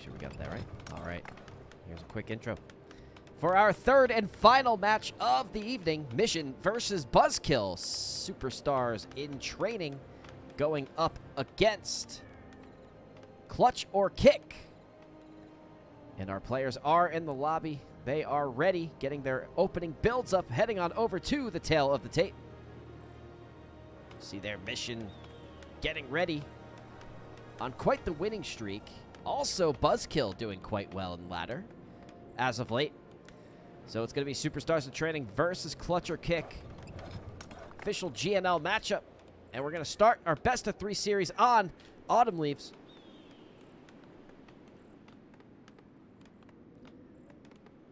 sure we got that right. All right. Here's a quick intro. For our third and final match of the evening, MissioN versus BuzzKill. Superstars in training going up against Clutch or Kick. And our players are in the lobby. They are ready, getting their opening builds up, heading on over to the tail of the tape. See their MissioN getting ready on quite the winning streak. Also, BuzzKill doing quite well in ladder as of late. So it's going to be Superstars in Training versus Clutch or Kick. Official GNL matchup. And we're going to start our best of 3 series on Autumn Leaves.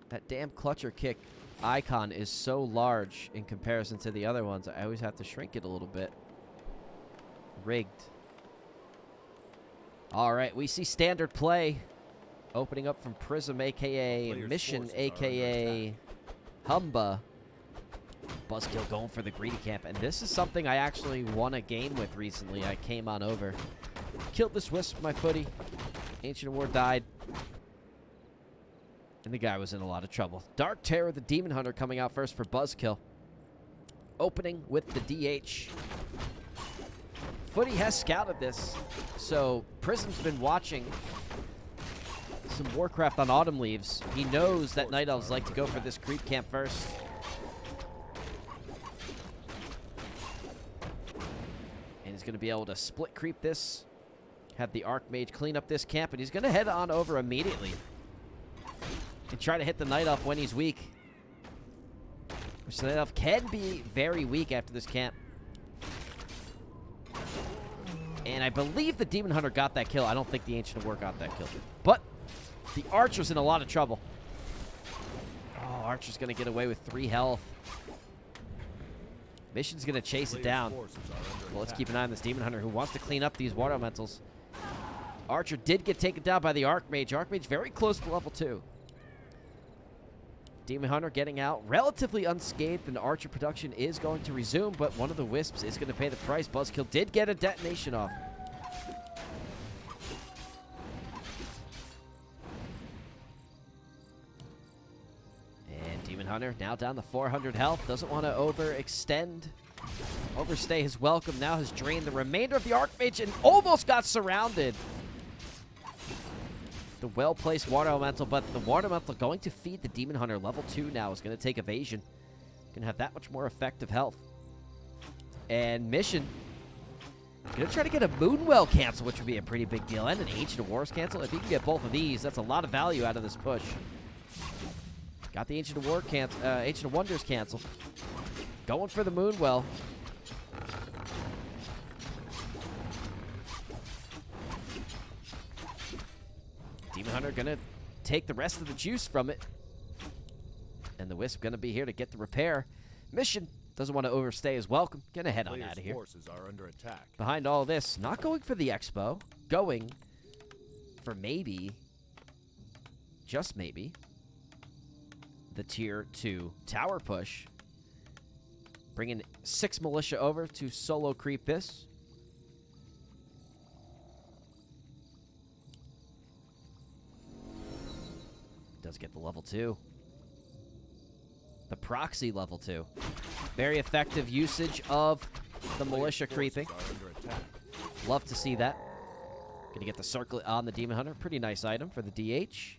That damn Clutch or Kick icon is so large in comparison to the other ones. I always have to shrink it a little bit. Rigged. All right, we see standard play opening up from Prism, a.k.a. MissioN, a.k.a. Humba. BuzzKill going for the greedy camp. And this is something I actually won a game with recently. I came on over. Killed this Wisp with my footy. Ancient of War died. And the guy was in a lot of trouble. Dark Terror, the Demon Hunter, coming out first for BuzzKill. Opening with the DH. Footy has scouted this. So Prism's been watching some Warcraft on Autumn Leaves. He knows that Night Elves like to go for this creep camp first. And he's going to be able to split creep this. Have the Archmage clean up this camp. And he's going to head on over immediately. And try to hit the Night Elf when he's weak. Which the Night Elf can be very weak after this camp. And I believe the Demon Hunter got that kill. I don't think the Ancient of War got that kill. But the Archer's in a lot of trouble. Oh, Archer's going to get away with 3 health. MissioN's going to chase it down. Well, let's keep an eye on this Demon Hunter who wants to clean up these Water Elementals. Archer did get taken down by the Archmage. Archmage very close to level 2. Demon Hunter getting out relatively unscathed, and Archer production is going to resume, but one of the Wisps is going to pay the price. BuzzKill did get a detonation off. And Demon Hunter now down to 400 health. Doesn't want to overstay his welcome. Now has drained the remainder of the Archmage and almost got surrounded. The well-placed Water Elemental, but the Water Elemental going to feed the Demon Hunter. Level 2 now is going to take evasion. Going to have that much more effective health. And MissioN going to try to get a Moonwell cancel, which would be a pretty big deal, and an Ancient of Wars cancel. If he can get both of these, that's a lot of value out of this push. Got the Ancient of War cancel, Ancient of Wonders cancel. Going for the Moonwell. Demon Hunter gonna take the rest of the juice from it. And the Wisp gonna be here to get the repair. MissioN doesn't want to overstay his welcome. Gonna head on out of here. Forces are under attack. Behind all this, not going for the Expo. Going for maybe, just maybe, the Tier 2 tower push. Bringing 6 militia over to solo creep this. Does get the level 2. The proxy level 2. Very effective usage of the militia creeping. Love to see that. Gonna get the circlet on the Demon Hunter. Pretty nice item for the DH.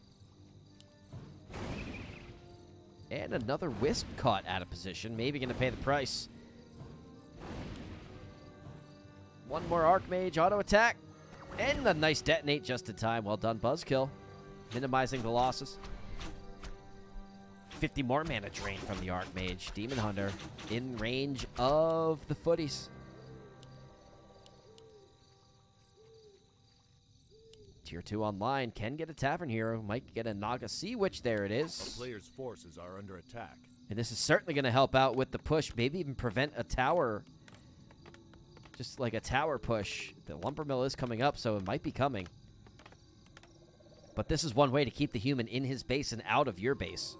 And another Wisp caught out of position. Maybe gonna pay the price. One more Archmage auto attack. And a nice detonate just in time. Well done, BuzzKill. Minimizing the losses. 50 more mana drain from the Archmage. Demon Hunter in range of the footies. Tier 2 online. Can get a Tavern Hero. Might get a Naga Sea Witch. There it is. The player's forces are under attack. And this is certainly going to help out with the push. Maybe even prevent a tower. Just like a tower push. The Lumber Mill is coming up, so it might be coming. But this is one way to keep the human in his base and out of your base.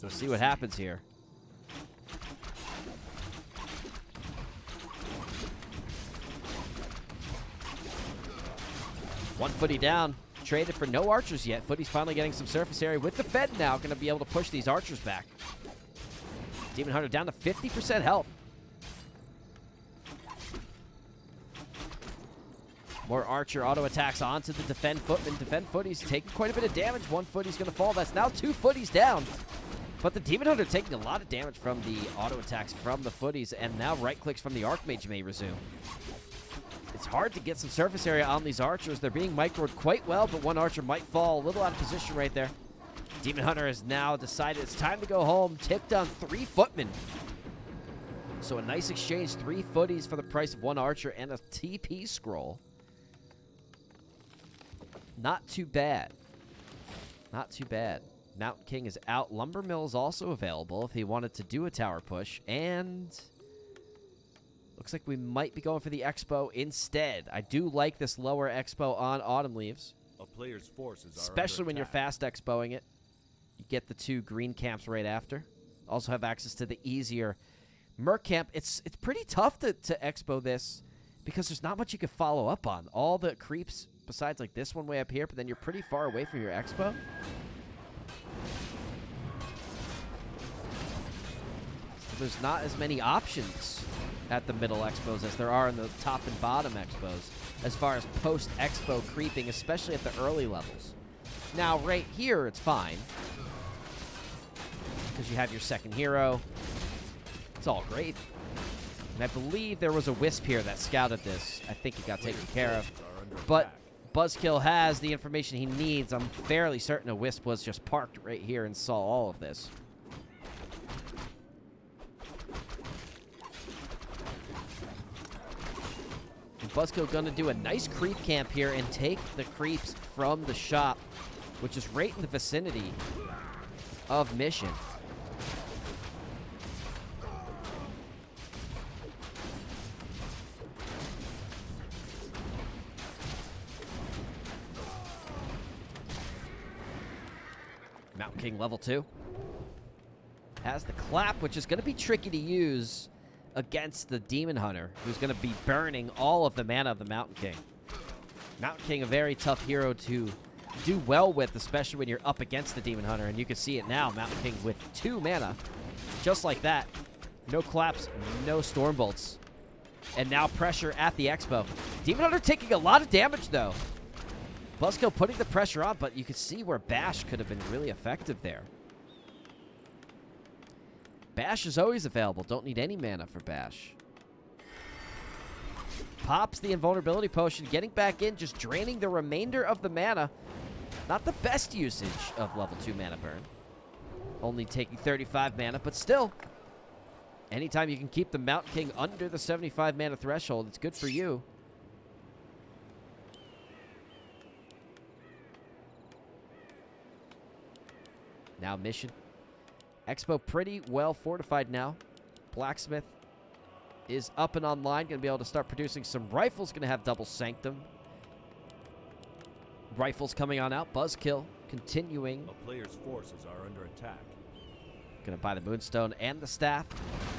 We'll see what happens here. One footy down. Traded for no archers yet. Footy's finally getting some surface area with the Fed now. Going to be able to push these archers back. Demon Hunter down to 50% health. More archer auto attacks onto the defend footman. Defend footies taking quite a bit of damage. One footy's going to fall. That's now 2 footies down. But the Demon Hunter taking a lot of damage from the auto attacks from the footies. And now right clicks from the Archmage may resume. It's hard to get some surface area on these archers. They're being microed quite well, but one archer might fall a little out of position right there. Demon Hunter has now decided it's time to go home. Tipped down 3 footmen. So a nice exchange. 3 footies for the price of 1 archer and a TP scroll. Not too bad. Not too bad. Mountain King is out. Lumber Mill is also available if he wanted to do a tower push. And looks like we might be going for the Expo instead. I do like this lower Expo on Autumn Leaves. A player's forces are especially under when you're attack. fast Expoing it. You get the 2 green camps right after. Also have access to the easier Merc camp. It's pretty tough to Expo this because there's not much you can follow up on. All the creeps besides like this one way up here, but then you're pretty far away from your Expo. So there's not as many options at the middle Expos as there are in the top and bottom Expos as far as post-Expo creeping, especially at the early levels. Now, right here, it's fine because you have your second hero. It's all great. And I believe there was a Wisp here that scouted this. I think it got taken care of. But BuzzKill has the information he needs. I'm fairly certain a Wisp was just parked right here and saw all of this. And BuzzKill going to do a nice creep camp here and take the creeps from the shop, which is right in the vicinity of MissioN. Mountain King level 2. Has the clap, which is going to be tricky to use against the Demon Hunter, who's going to be burning all of the mana of the Mountain King. Mountain King, a very tough hero to do well with, especially when you're up against the Demon Hunter, and you can see it now. Mountain King with 2 mana, just like that. No claps, no Stormbolts. And now pressure at the Expo. Demon Hunter taking a lot of damage, though. BuzzKill putting the pressure on, but you can see where Bash could have been really effective there. Bash is always available. Don't need any mana for Bash. Pops the invulnerability potion, getting back in, just draining the remainder of the mana. Not the best usage of level 2 mana burn. Only taking 35 mana, but still. Anytime you can keep the Mountain King under the 75 mana threshold, it's good for you. Now MissioN. Expo pretty well fortified now. Blacksmith is up and online. Going to be able to start producing some rifles. Going to have double Sanctum. Rifles coming on out. BuzzKill continuing. A player's forces are under attack. Going to buy the Moonstone and the Staff.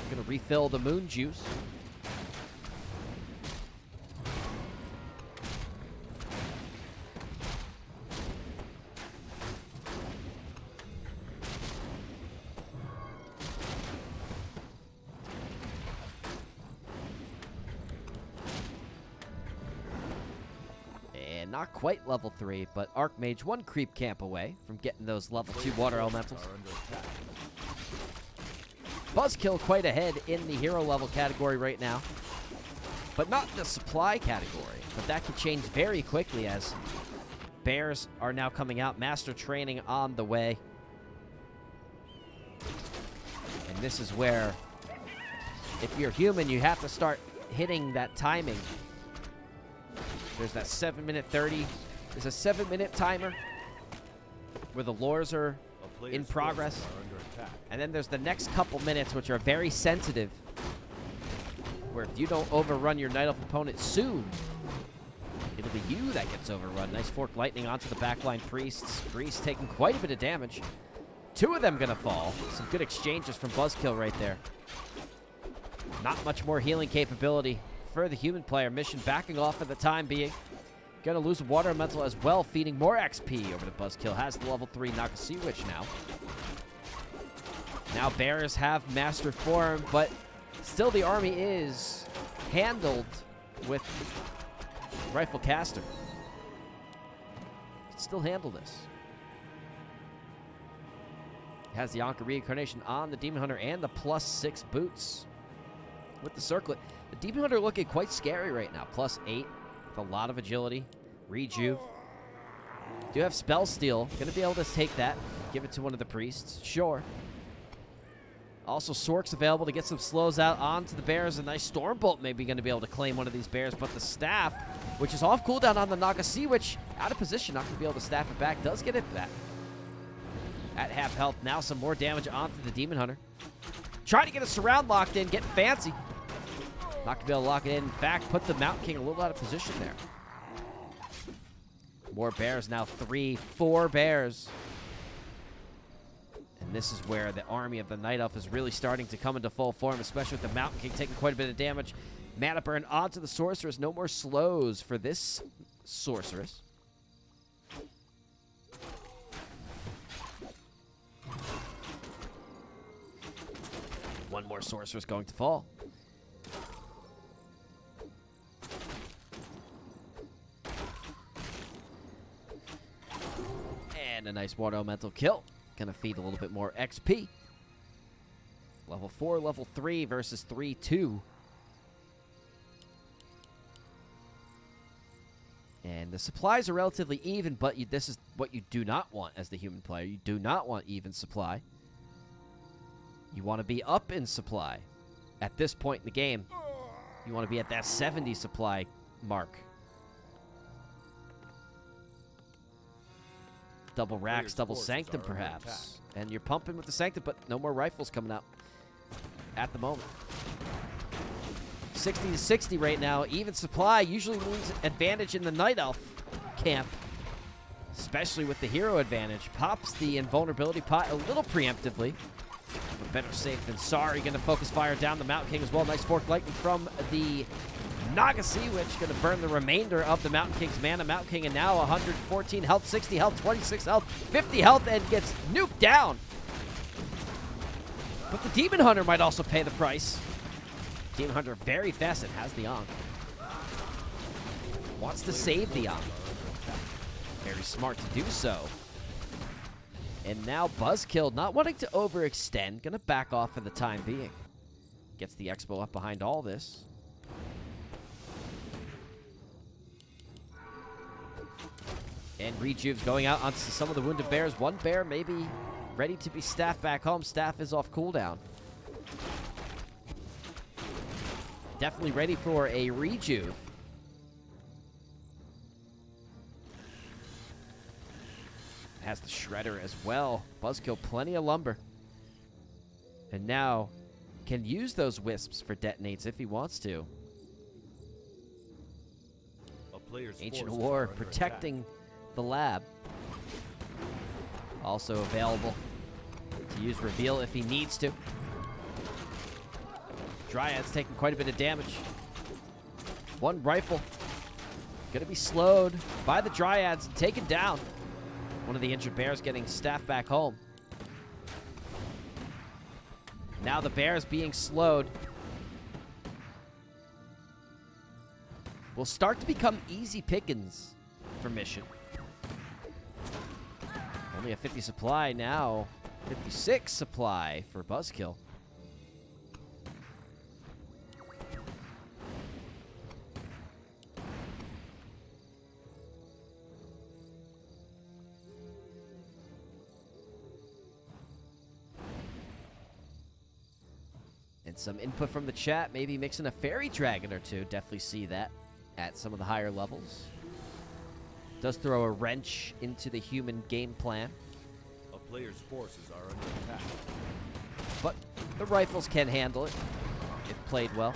Going to refill the Moon Juice. Not quite level 3, but Archmage 1 creep camp away from getting those level 2 water elementals. BuzzKill quite ahead in the hero level category right now, but not the supply category. But that could change very quickly as bears are now coming out. Master training on the way. And this is where, if you're human, you have to start hitting that timing. There's that 7-minute 30. There's a 7-minute timer where the lures are in progress. And then there's the next couple minutes, which are very sensitive, where if you don't overrun your Night Elf opponent soon, it'll be you that gets overrun. Nice Fork Lightning onto the backline Priests. Priest taking quite a bit of damage. 2 of them going to fall. Some good exchanges from BuzzKill right there. Not much more healing capability for the human player. MissioN backing off for the time being. Gonna lose a water elemental as well, feeding more XP over to BuzzKill. Has the level 3 Sea Witch now. Now bears have master form, but still the army is handled with rifle caster. Can still handle this. Has the Anka reincarnation on the Demon Hunter and the +6 boots with the circlet. The Demon Hunter looking quite scary right now. +8 with a lot of agility. Rejuve. Do have Spell Steal. Gonna be able to take that. Give it to one of the priests. Sure. Also, Sork's available to get some slows out onto the bears. A nice Stormbolt maybe going to be able to claim one of these bears. But the staff, which is off cooldown on the Sea Witch, out of position, not going to be able to staff it back. Does get it back. At half health, now some more damage onto the Demon Hunter. Trying to get a surround locked in, getting fancy. Not going to be able to lock it in. In fact, put the Mountain King a little out of position there. More bears now, 3, 4 bears. And this is where the army of the Night Elf is really starting to come into full form, especially with the Mountain King taking quite a bit of damage. Mana burn onto the Sorceress. No more slows for this Sorceress. One more Sorceress going to fall. And a nice water elemental kill. Gonna feed a little bit more XP. Level 4, level 3 versus 3, 2. And the supplies are relatively even, but this is what you do not want as the human player. You do not want even supply. You want to be up in supply. At this point in the game, you want to be at that 70 supply mark. Double racks, double sanctum, perhaps. And you're pumping with the sanctum, but no more rifles coming out at the moment. 60 to 60 right now. Even supply usually means advantage in the Night Elf camp, especially with the hero advantage. Pops the invulnerability pot a little preemptively, but better safe than sorry. Going to focus fire down the Mountain King as well. Nice Fork Lightning from the Sea Witch. Going to burn the remainder of the Mountain King's mana. Mountain King and now 114 health, 60 health, 26 health, 50 health, and gets nuked down. But the Demon Hunter might also pay the price. Demon Hunter very fast and has the Ankh. Wants to save the Ankh. Very smart to do so. And now BuzzKill, not wanting to overextend, gonna back off for the time being. Gets the Expo up behind all this. And Rejuve's going out onto some of the wounded bears. One bear maybe ready to be staffed back home. Staff is off cooldown. Definitely ready for a Rejuve. Has the Shredder as well. BuzzKill, plenty of lumber. And now can use those wisps for detonates if he wants to. Ancient War protecting the lab. Also available to use Reveal if he needs to. Dryad's taking quite a bit of damage. One rifle. Gonna be slowed by the Dryads and taken down. One of the injured bears getting staffed back home. Now the bears being slowed. Will start to become easy pickings for MissioN. Only a 50 supply now. 56 supply for BuzzKill. And some input from the chat, maybe mixing a fairy dragon or two. Definitely see that at some of the higher levels. Does throw a wrench into the human game plan. A player's forces are under attack. But the rifles can handle it if played well.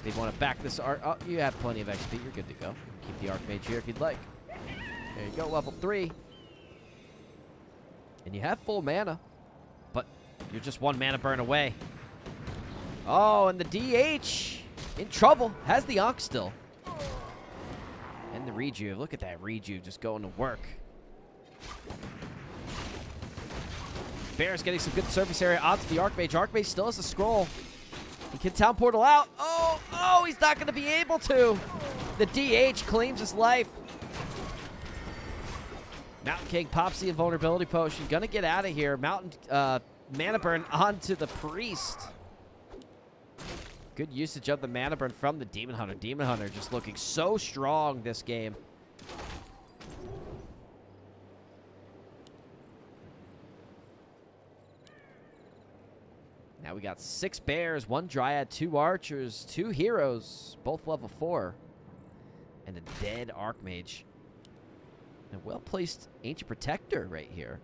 They want to back this art. Oh, you have plenty of XP. You're good to go. Keep the Archmage here if you'd like. There you go, level 3. And you have full mana, but you're just one mana burn away. Oh, and the DH in trouble. Has the Ankh still. And the Rejuve. Look at that Rejuve just going to work. Bears getting some good surface area onto the Archmage. Archmage still has a scroll. He can town portal out. Oh, he's not going to be able to. The DH claims his life. Mountain King pops the invulnerability potion. Gonna get out of here. Mountain mana burn onto the Priest. Good usage of the mana burn from the Demon Hunter. Demon Hunter just looking so strong this game. Now we got 6 Bears, 1 Dryad, 2 Archers, 2 Heroes, both level 4. And a dead Archmage. A well-placed Ancient Protector right here.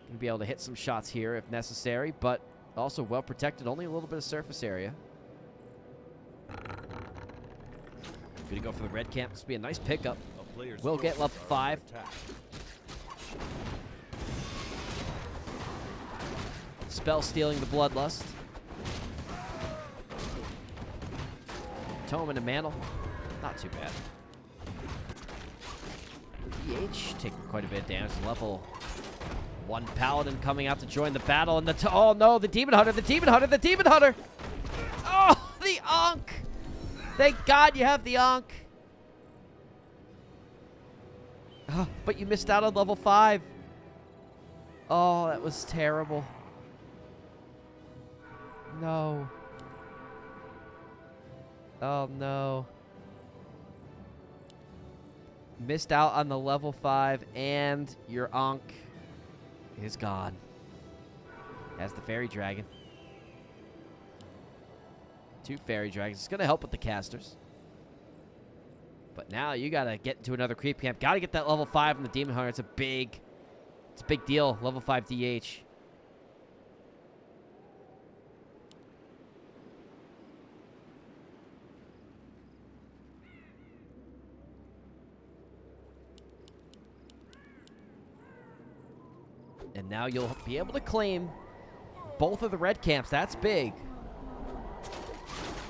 Gonna be able to hit some shots here if necessary, but also well-protected, only a little bit of surface area. Gonna go for the red camp. This will be a nice pickup. We'll get level 5. Spell stealing the Bloodlust. Tome and a Mantle. Not too bad. DH taking quite a bit of damage. Level 1 Paladin coming out to join the battle. And oh no, the Demon Hunter, the Demon Hunter, the Demon Hunter! Oh, the Ankh! Thank God you have the Ankh. Oh, but you missed out on level 5. Oh, that was terrible. No. Oh, no. Missed out on the level 5, and your Ankh is gone. As the Fairy Dragon. 2 Fairy Dragons. It's going to help with the casters. But now you got to get into another creep camp. Got to get that level 5 on the Demon Hunter. It's a big deal. Level 5 DH. And now you'll be able to claim both of the red camps. That's big.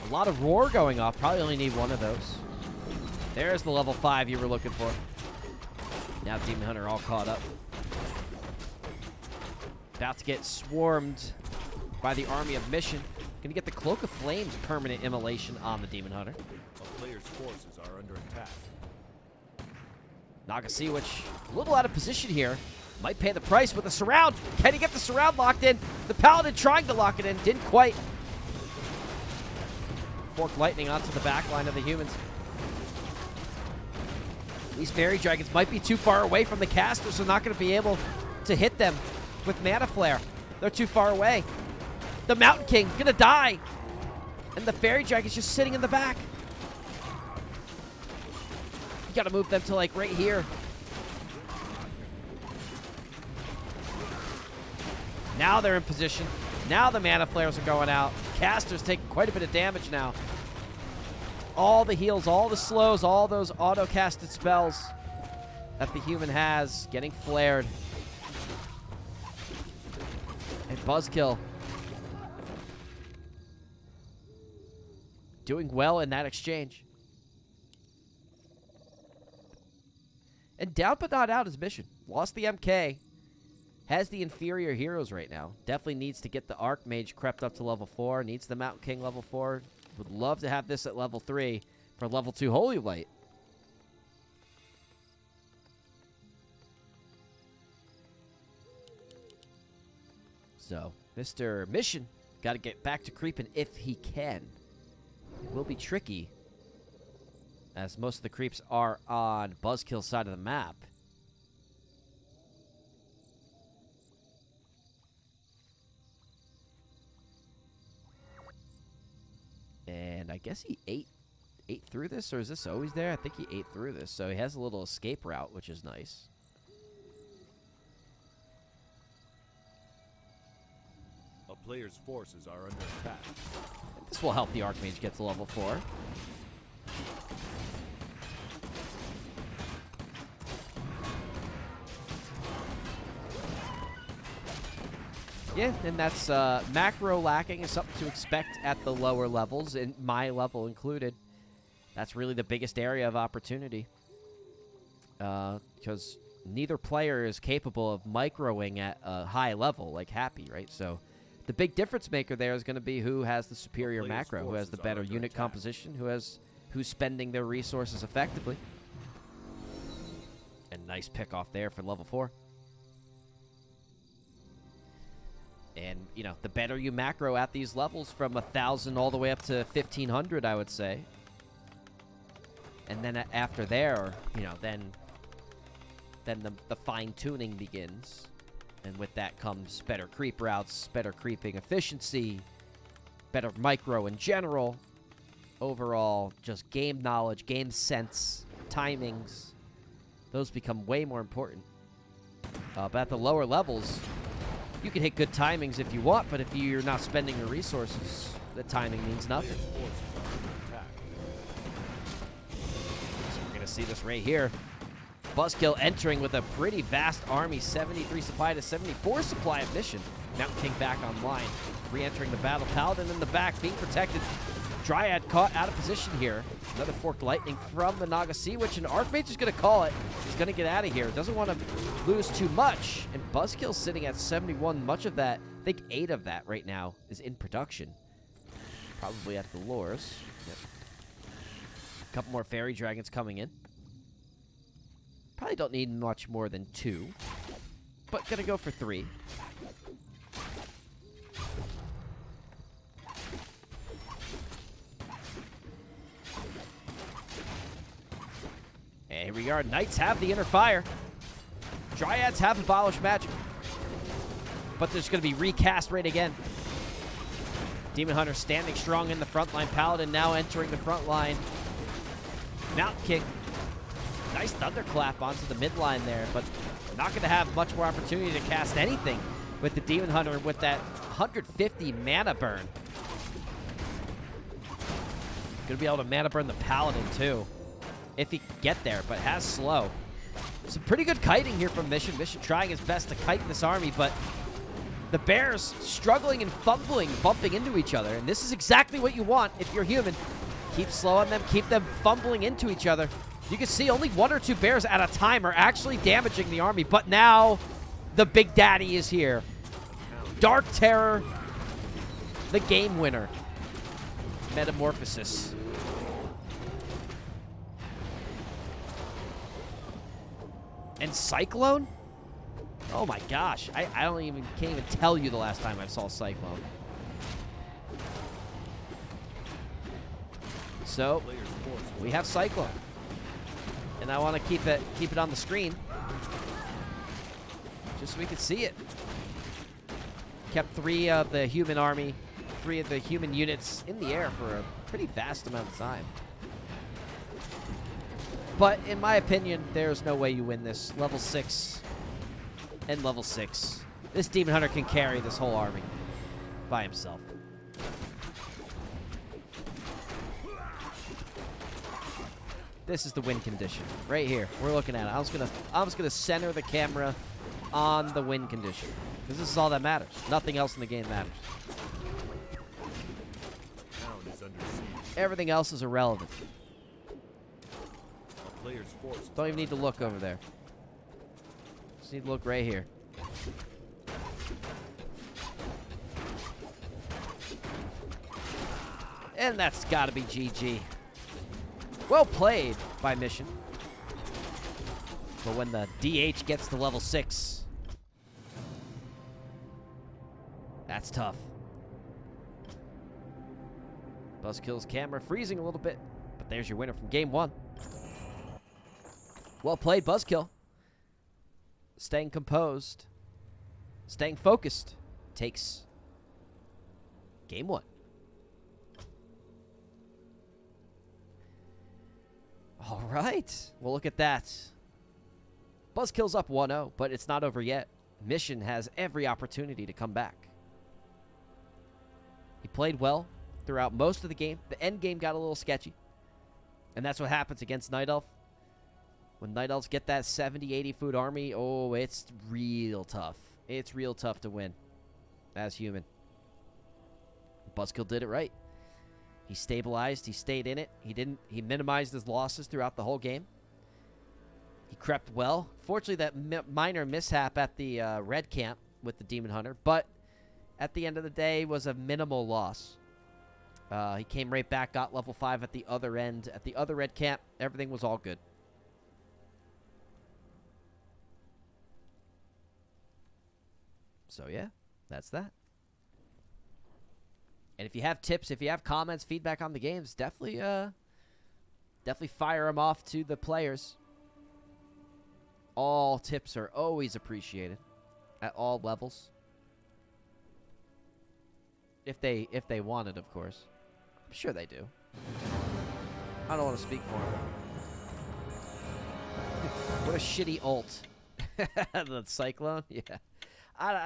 A lot of roar going off. Probably only need 1 of those. There's the level 5 you were looking for. Now Demon Hunter all caught up. About to get swarmed by the army of MissioN. Gonna get the Cloak of Flames permanent immolation on the Demon Hunter. A player's forces are under attack. Nagasiwich, a little out of position here. Might pay the price with a surround. Can he get the surround locked in? The Paladin trying to lock it in. Didn't quite. Fork lightning onto the back line of the humans. These Fairy Dragons might be too far away from the casters, so not going to be able to hit them with Mana Flare. They're too far away. The Mountain King going to die. And the Fairy Dragon's just sitting in the back. You got to move them to, like, right here. Now they're in position. Now the Mana Flares are going out. Caster's taking quite a bit of damage now. All the heals, all the slows, all those auto-casted spells that the human has getting flared. And BuzzKill doing well in that exchange. And down but not out is MissioN. Lost the MK. Has the inferior heroes right now. Definitely needs to get the Archmage crept up to level 4. Needs the Mountain King level 4. Would love to have this at level 3 for level 2 Holy Light. So, Mr. MissioN got to get back to creeping if he can. It will be tricky, as most of the creeps are on BuzzKill's side of the map. And I guess he ate through this, or is this always there? I think he ate through this, so he has a little escape route, which is nice. A player's forces are under attack. And this will help the Archmage get to level 4. Yeah, and that's macro lacking is something to expect at the lower levels, and my level included. That's really the biggest area of opportunity. Because neither player is capable of microing at a high level like Happy, right? So the big difference maker there is going to be who has the superior macro, who has the better unit composition, who's spending their resources effectively. And nice pick off there for level 4. And, you know, the better you macro at these levels from 1,000 all the way up to 1,500, I would say. And then after there, you know, then the fine-tuning begins. And with that comes better creep routes, better creeping efficiency, better micro in general. Overall, just game knowledge, game sense, timings. Those become way more important. But at the lower levels, you can hit good timings if you want, but if you're not spending your resources, the timing means nothing. So we're going to see this right here. BuzzKill entering with a pretty vast army, 73 supply to 74 supply of MissioN. Mountain King back online, re-entering the battle. Paladin in the back, being protected. Dryad caught out of position here. Another Forked Lightning from the Naga Sea Witch, and Archmage is going to call it. He's going to get out of here. Doesn't want to lose too much. And BuzzKill's sitting at 71. Much of that, I think 8 of that right now, is in production. Probably at the lures. Yep. A couple more Fairy Dragons coming in. Probably don't need much more than 2. But going to go for 3. And here we are. Knights have the inner fire. Dryads have abolished magic. But there's going to be recast right again. Demon Hunter standing strong in the front line. Paladin now entering the front line. Mountain King. Nice thunderclap onto the mid line there, but not going to have much more opportunity to cast anything with the Demon Hunter with that 150 mana burn. Going to be able to mana burn the Paladin too, if he can get there, but has slow. Some pretty good kiting here from MissioN. MissioN trying his best to kite this army, but the Bears struggling and fumbling, bumping into each other, and this is exactly what you want if you're human. Keep slow on them, keep them fumbling into each other. You can see only 1 or 2 Bears at a time are actually damaging the army, but now the Big Daddy is here. Dark Terror, the game winner. Metamorphosis. And Cyclone? Oh my gosh. I can't even tell you the last time I saw Cyclone. So, we have Cyclone. And I want to keep it on the screen. Just so we can see it. Kept 3 of the human army, 3 of the human units in the air for a pretty vast amount of time. But in my opinion, there's no way you win this. Level 6 and level 6. This Demon Hunter can carry this whole army by himself. This is the win condition right here. We're looking at it. I'm just gonna center the camera on the win condition because this is all that matters. Nothing else in the game matters. Everything else is irrelevant. Don't even need to look over there. Just need to look right here. And that's got to be GG. Well played by MissioN. But when the DH gets to level 6, that's tough. BuzzKill's camera freezing a little bit, but there's your winner from game 1. Well played, BuzzKill. Staying composed, staying focused, takes game 1. All right. Well, look at that. BuzzKill's up 1-0, but it's not over yet. MissioN has every opportunity to come back. He played well throughout most of the game. The end game got a little sketchy. And that's what happens against Night Elf. When Night Elves get that 70-80 food army, oh, it's real tough. It's real tough to win. as human. BuzzKill did it right. He stabilized. He stayed in it. He minimized his losses throughout the whole game. He crept well. Fortunately, that minor mishap at the red camp with the Demon Hunter, but at the end of the day was a minimal loss. He came right back, got level 5 at the other end. At the other red camp, everything was all good. So yeah, that's that. And if you have tips, if you have comments, feedback on the games, definitely fire them off to the players. All tips are always appreciated at all levels. If they want it, of course. I'm sure they do. I don't want to speak for them. What a shitty ult. The Cyclone? Yeah.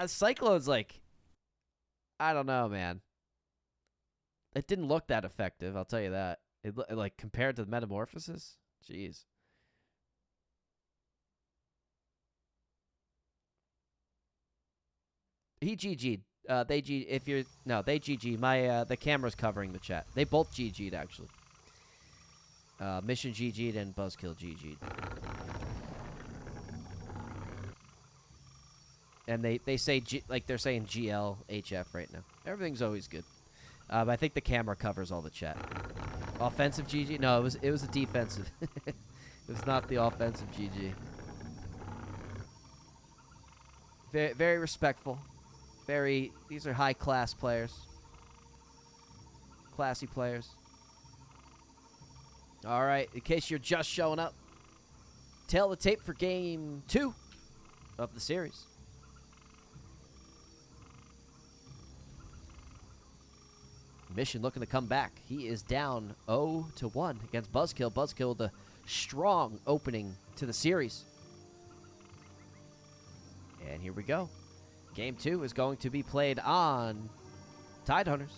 Cyclone's like, I don't know, man. It didn't look that effective, I'll tell you that. Like, compared to the Metamorphosis? Jeez. He GG'd. They GG'd. The camera's covering the chat. They both GG'd, actually. MissioN GG'd and BuzzKill GG'd. And they say, like they're saying GL HF right now. Everything's always good. But I think the camera covers all the chat. Offensive GG? No, it was a defensive. It was not the offensive GG. Very, very respectful. These are high-class players. Classy players. All right, in case you're just showing up, tail the tape for game 2 of the series. MissioN looking to come back. He is down 0-1 against BuzzKill. BuzzKill with a strong opening to the series. And here we go. Game 2 is going to be played on Tidehunters.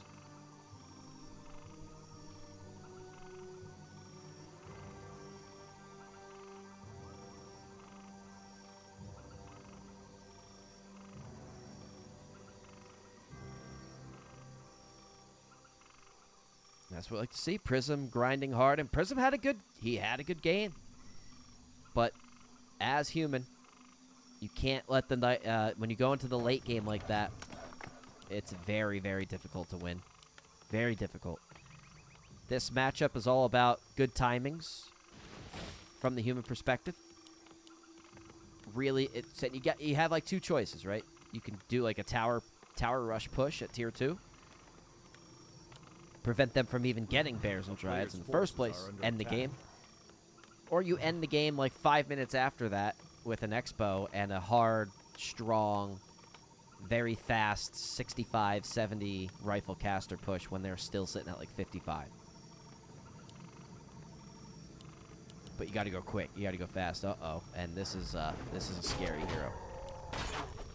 That's what I like to see. Prism grinding hard, and Prism had a good game. But as human, you can't let the night when you go into the late game like that, it's very, very difficult to win. Very difficult. This matchup is all about good timings from the human perspective. Really, you have like 2 choices, right? You can do like a tower rush push at tier 2. Prevent them from even getting bears and dryads in the first place, end the game. Or you end the game like 5 minutes after that with an Expo and a hard, strong, very fast 65, 70 rifle caster push when they're still sitting at like 55. But you gotta go quick. You gotta go fast. Uh-oh. And this is a scary hero.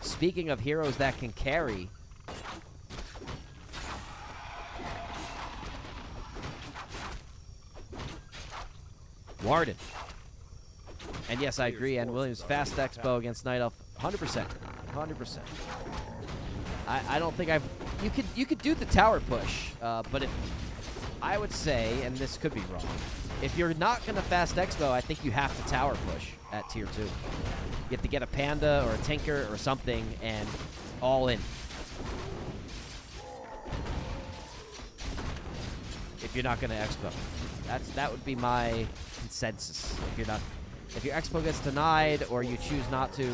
Speaking of heroes that can carry, Warden. And yes, I agree. And Williams, fast Expo against Night Elf, 100%. 100%. I don't think you could do the tower push, but I would say, and this could be wrong, if you're not going to fast Expo, I think you have to tower push at tier 2. You have to get a Panda or a Tinker or something and all in. If you're not going to Expo. That would be my consensus. If your Expo gets denied or you choose not to,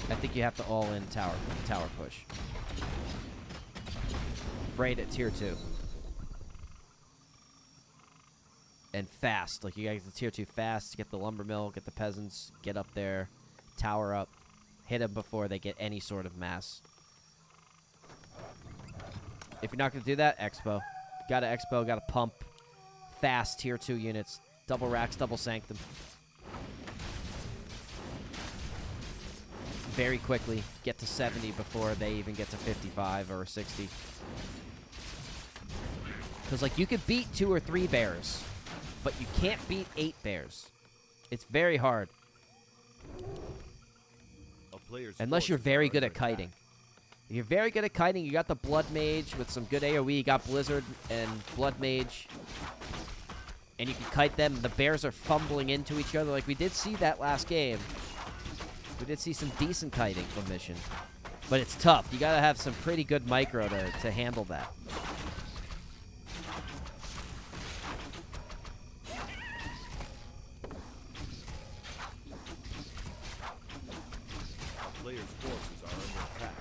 I think you have to all in tower push. Braid at tier 2. And fast. Like, you gotta get the tier 2 fast, get the lumber mill, get the peasants, get up there, tower up, hit them before they get any sort of mass. If you're not gonna do that, Expo. Gotta Expo, gotta pump. Fast tier 2 units. Double racks, double sanctum. Very quickly get to 70 before they even get to 55 or 60. Because, like, you could beat 2 or 3 bears, but you can't beat 8 bears. It's very hard. Unless you're very good at kiting. You're very good at kiting. You got the Blood Mage with some good AoE. You got Blizzard and Blood Mage. And you can kite them. The bears are fumbling into each other. Like we did see that last game. We did see some decent kiting from MissioN. But it's tough. You got to have some pretty good micro to handle that. Players' forces are under attack.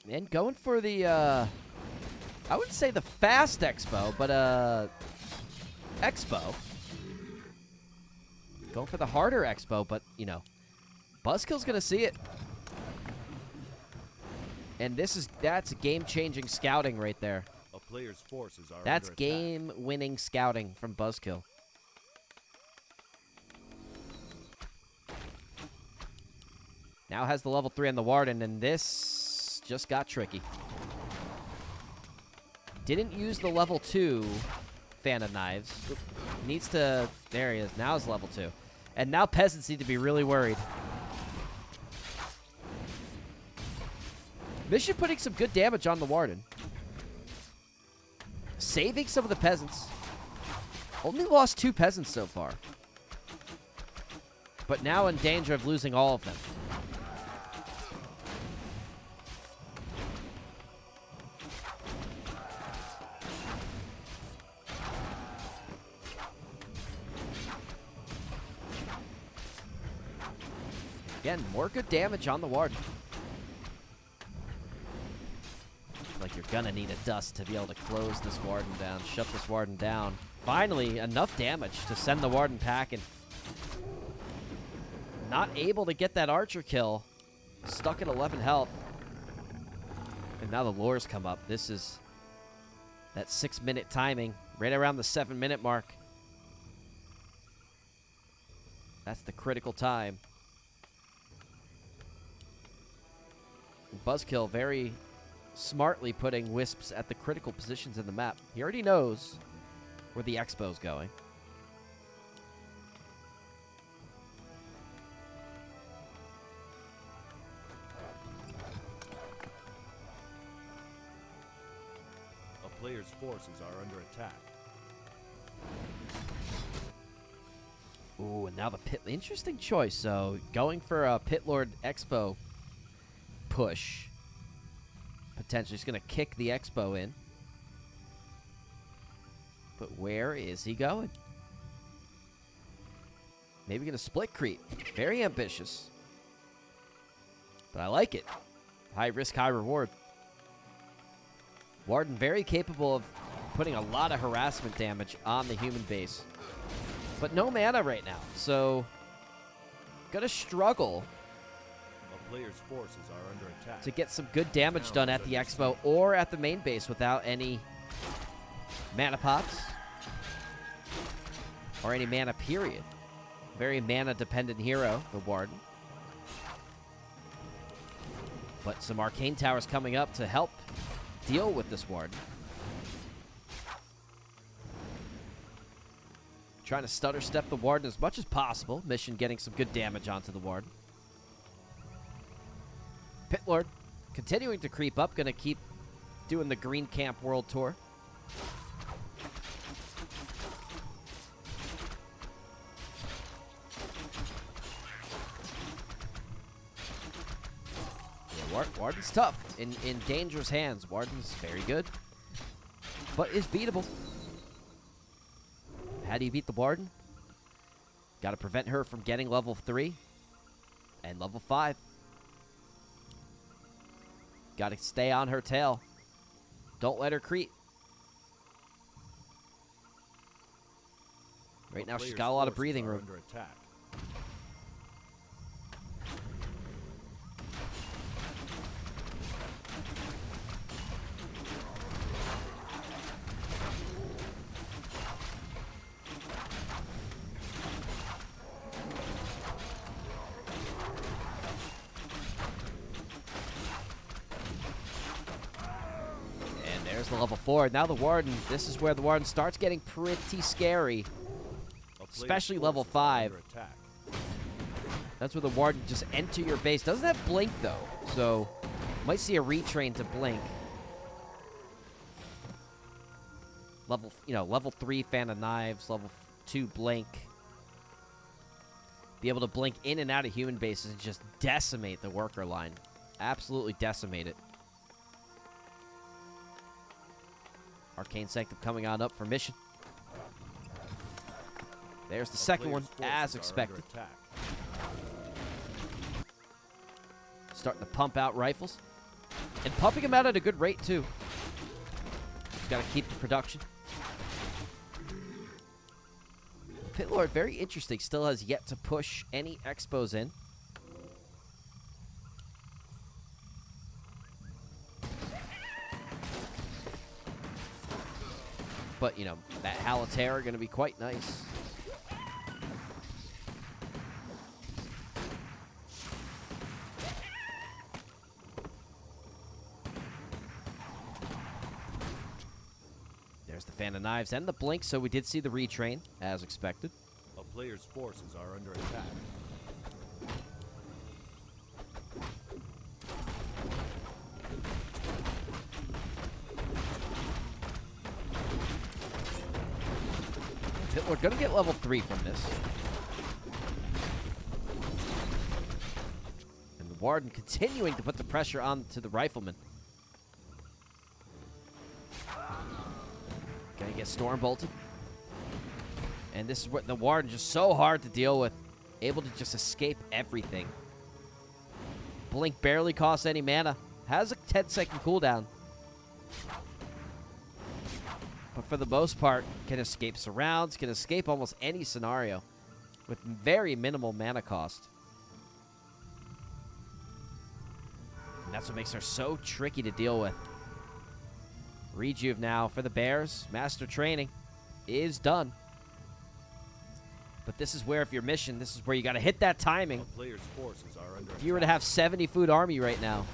And going for the, I wouldn't say the fast expo, but expo. Going for the harder expo, but, you know, BuzzKill's going to see it. And that's game-changing scouting right there. A player's forces are That's under attack. game-winning scouting from BuzzKill. Now has the level 3 on the Warden, and this just got tricky. Didn't use the level 2 Fan of Knives. Oop. Needs to... There he is. Now is level 2. And now peasants need to be really worried. MissioN putting some good damage on the Warden. Saving some of the peasants. Only lost 2 peasants so far. But now in danger of losing all of them. Again, more good damage on the Warden. Like you're gonna need a dust to be able to close this Warden down, shut this Warden down. Finally, enough damage to send the Warden packing. Not able to get that archer kill. Stuck at 11 health. And now the lures come up. This is that 6-minute timing, right around the 7-minute mark. That's the critical time. BuzzKill very smartly putting wisps at the critical positions in the map. He already knows where the expo's going. A player's forces are under attack. Ooh, and now the pit. Interesting choice. So going for a Pit Lord Expo push. Potentially he's going to kick the Expo in. But where is he going? Maybe going to split creep. Very ambitious. But I like it. High risk, high reward. Warden very capable of putting a lot of harassment damage on the human base. But no mana right now. So gonna struggle A player's forces are under attack. to get some good damage done at the Expo or at the main base without any mana pots or any mana period. Very mana-dependent hero, the Warden. But some Arcane Towers coming up to help deal with this Warden. Trying to stutter step the Warden as much as possible. MissioN getting some good damage onto the Warden. Pit Lord continuing to creep up. Going to keep doing the Green Camp World Tour. Yeah, Warden's tough. In dangerous hands, Warden's very good. But is beatable. How do you beat the Warden? Got to prevent her from getting level 3 and level 5. Got to stay on her tail. Don't let her creep. Right now she's got a lot of breathing room. Under attack. There's the level 4. Now the Warden. This is where the Warden starts getting pretty scary. Especially level 5. That's where the Warden just enter your base. Doesn't have Blink, though. So, might see a retrain to Blink. Level 3 Fan of Knives. Level 2 Blink. Be able to blink in and out of human bases and just decimate the worker line. Absolutely decimate it. Arcane Sanctum coming on up for mission. There's the second one, as expected. Starting to pump out rifles. And pumping them out at a good rate, too. Just got to keep the production. Pit Lord, very interesting. Still has yet to push any expos in. But, you know, that Haliterra going to be quite nice. There's the Fan of Knives and the Blink, so we did see the retrain, as expected. A player's forces are under attack. We're going to get level 3 from this. And the Warden continuing to put the pressure on to the Rifleman. Going to get Storm Bolted. And this is what the Warden just so hard to deal with. Able to just escape everything. Blink barely costs any mana. Has a 10-second cooldown. But for the most part, can escape surrounds, can escape almost any scenario with very minimal mana cost. And that's what makes her so tricky to deal with. Rejuve now for the Bears. Master Training is done. But this is where, if your mission, this is where you got to hit that timing. A player's forces are under if you were to have 70 food army right now,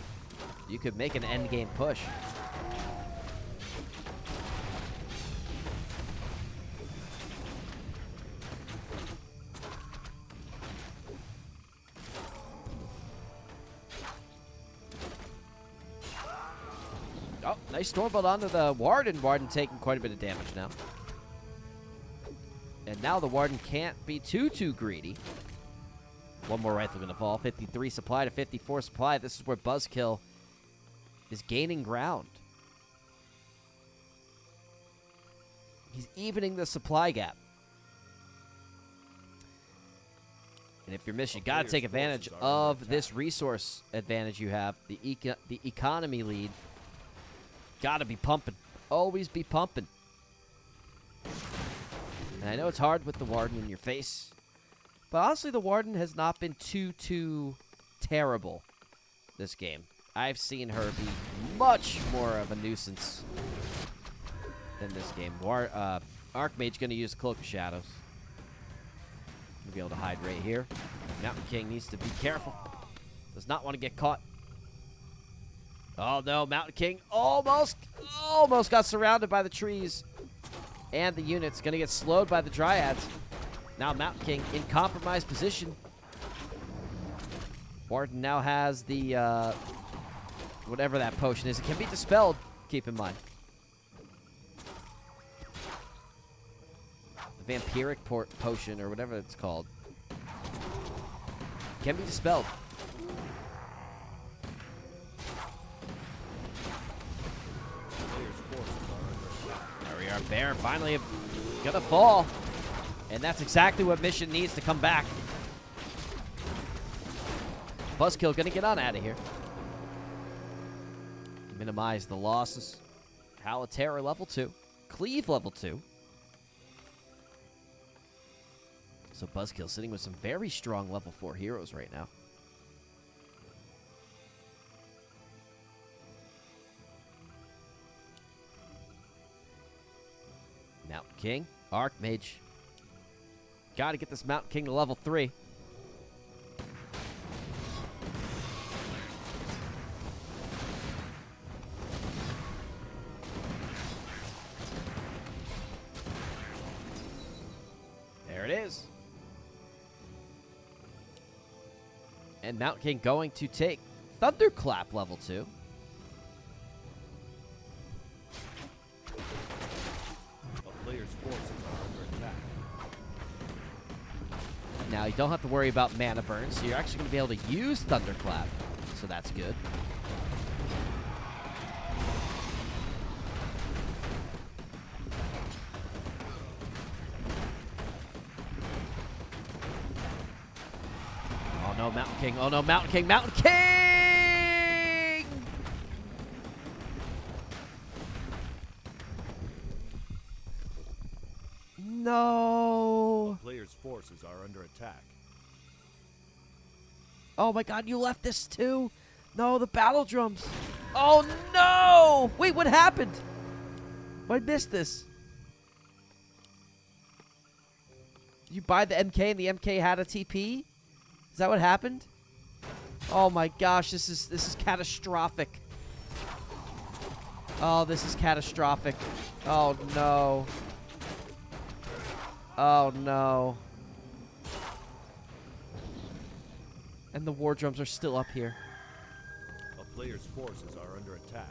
you could make an endgame push. Oh, nice Stormbolt onto the Warden. Warden taking quite a bit of damage now. And now the Warden can't be too greedy. One more rifle going to fall. 53 supply to 54 supply. This is where BuzzKill is gaining ground. He's evening the supply gap. And if your mission, you got to take advantage of this resource advantage you have. The economy lead. Got to be pumping. Always be pumping. And I know it's hard with the Warden in your face. But honestly, the Warden has not been too terrible this game. I've seen her be much more of a nuisance than this game. Archmage going to use Cloak of Shadows. We'll be able to hide right here. Mountain King needs to be careful. Does not want to get caught. Oh no, Mountain King almost got surrounded by the trees. And the unit's going to get slowed by the Dryads. Now Mountain King in compromised position. Warden now has the, whatever that potion is. It can be dispelled, keep in mind. The vampiric potion, or whatever it's called. Can be dispelled. There we are. Bear finally gonna fall. And that's exactly what MissioN needs to come back. BuzzKill gonna get on out of here. Minimize the losses. Haliterra level 2. Cleave level 2. So BuzzKill sitting with some very strong level 4 heroes right now. Mountain King, Archmage. Got to get this Mountain King to level 3. There it is. And Mountain King going to take Thunderclap level 2. A player's forces are under attack. Now, you don't have to worry about mana burn, so you're actually going to be able to use Thunderclap. So that's good. Oh no, Mountain King. Oh no, Mountain King. Mountain King! No. A player's forces are under attack. Oh my god, you left this too? No, the battle drums. Oh no! Wait, what happened? I missed this. Did you buy the MK and the MK had a TP? Is that what happened? Oh my gosh, this is catastrophic. Oh, this is catastrophic. Oh no. Oh no. And the war drums are still up here. A player's forces are under attack.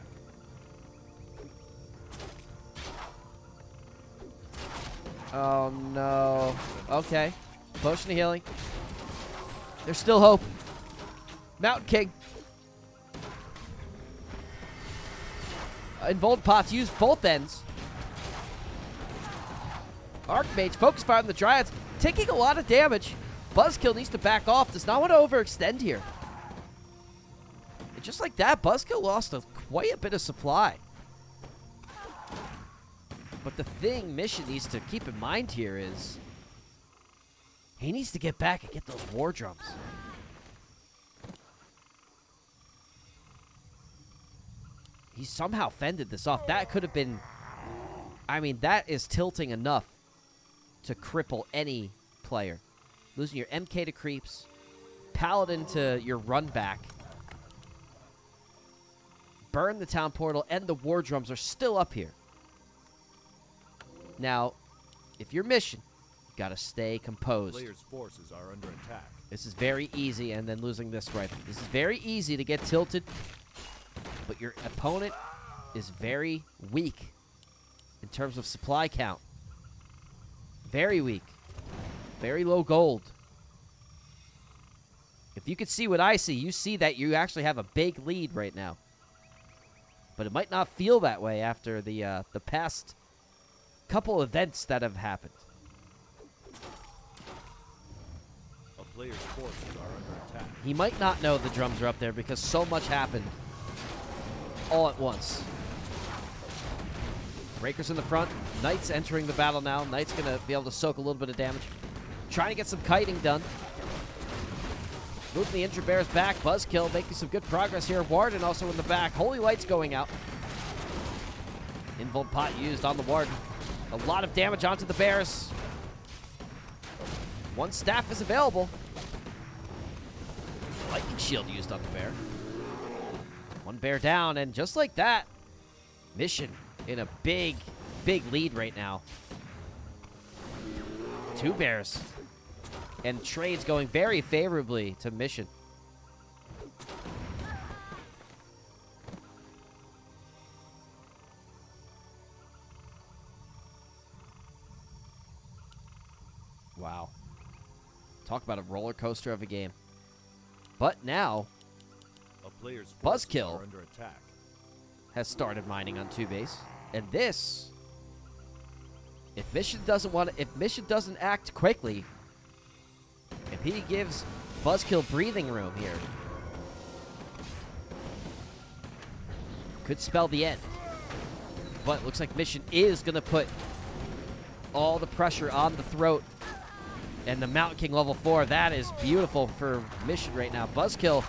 Oh no. Okay. Potion of healing. There's still hope. Mountain King. Involved Pots use both ends. Archmage focus fire on the Dryads, taking a lot of damage. BuzzKill needs to back off. Does not want to overextend here. And just like that, BuzzKill lost quite a bit of supply. But the thing MissioN needs to keep in mind here is he needs to get back and get those war drums. He somehow fended this off. That could have been... I mean, that is tilting enough to cripple any player. Losing your MK to creeps, Paladin to your run back, burn the town portal, and the war drums are still up here. Now, if you're MissioN, you gotta stay composed. Player's forces are under attack. This is very easy, and then losing this rifle. This is very easy to get tilted, but your opponent is very weak in terms of supply count. Very weak. Very low gold. If you could see what I see, you see that you actually have a big lead right now. But it might not feel that way after the past couple events that have happened. A player's forces are under attack. He might not know the drums are up there because so much happened all at once. Breakers in the front. Knight's entering the battle now. Knight's going to be able to soak a little bit of damage. Trying to get some kiting done. Moving the injured bears back. BuzzKill making some good progress here. Warden also in the back. Holy Light's going out. Invuln pot used on the Warden. A lot of damage onto the bears. One staff is available. Lightning shield used on the bear. One bear down, and just like that, MissioN in a big, big lead right now. Two bears. And trades going very favorably to MissioN. Wow. Talk about a roller coaster of a game. But now, A player's forces BuzzKill are under attack. has started mining on 2 base. And this, if MissioN doesn't act quickly, if he gives BuzzKill breathing room here, could spell the end. But it looks like MissioN is going to put all the pressure on the throat. And the Mountain King level 4, that is beautiful for MissioN right now. BuzzKill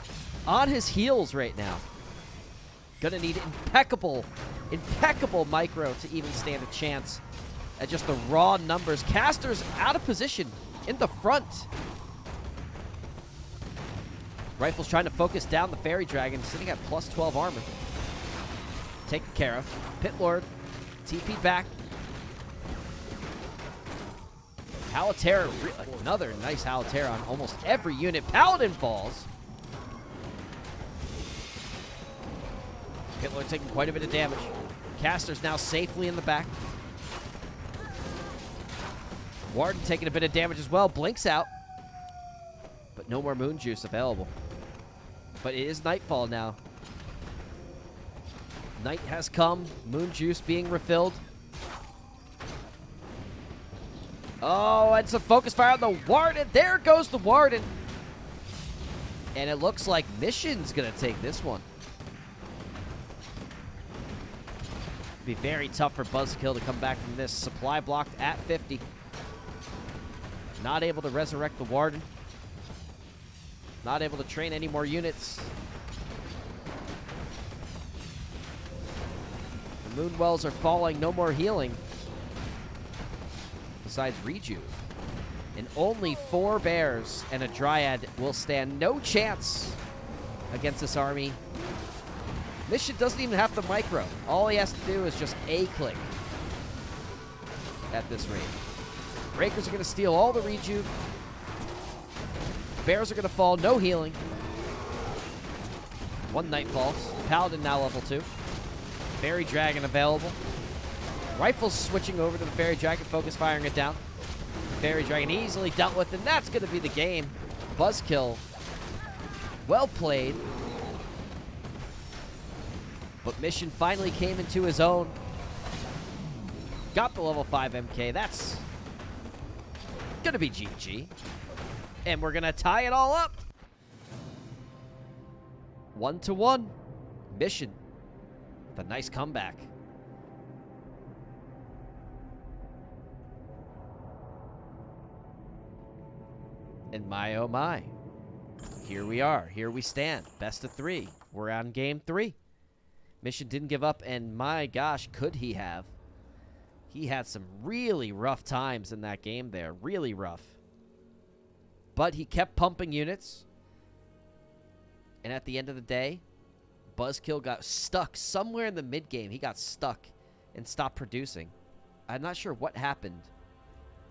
on his heels right now. Gonna need impeccable micro to even stand a chance at just the raw numbers. Caster's out of position in the front. Rifle's trying to focus down the Fairy Dragon, sitting at plus 12 armor. Taken care of. Pit Lord, TP back. Halotera, another nice Halotera on almost every unit. Paladin falls. Hitler taking quite a bit of damage. Caster's now safely in the back. Warden taking a bit of damage as well. Blinks out. But no more Moon Juice available. But it is nightfall now. Night has come. Moon Juice being refilled. Oh, it's a focus fire on the Warden. There goes the Warden. And it looks like MissioN's going to take this one. Be very tough for BuzzKill to come back from this. Supply blocked at 50. Not able to resurrect the Warden. Not able to train any more units. The Moon Wells are falling. No more healing. Besides Rejuve. And only 4 bears and a Dryad will stand no chance against this army. MissioN doesn't even have to micro. All he has to do is just A-click at this range. Breakers are going to steal all the Rejuve. Bears are going to fall. No healing. 1 Nightfalls. Paladin now level 2. Fairy Dragon available. Rifles switching over to the Fairy Dragon. Focus firing it down. Fairy Dragon easily dealt with, and that's going to be the game. BuzzKill. Well played. But MissioN finally came into his own. Got the level 5 MK. That's going to be GG. And we're going to tie it all up. 1-1. MissioN. With a nice comeback. And my oh my. Here we are. Here we stand. Best of 3. We're on game 3. MissioN didn't give up, and my gosh, could he have. He had some really rough times in that game there. Really rough. But he kept pumping units. And at the end of the day, BuzzKill got stuck somewhere in the mid-game. He got stuck and stopped producing. I'm not sure what happened.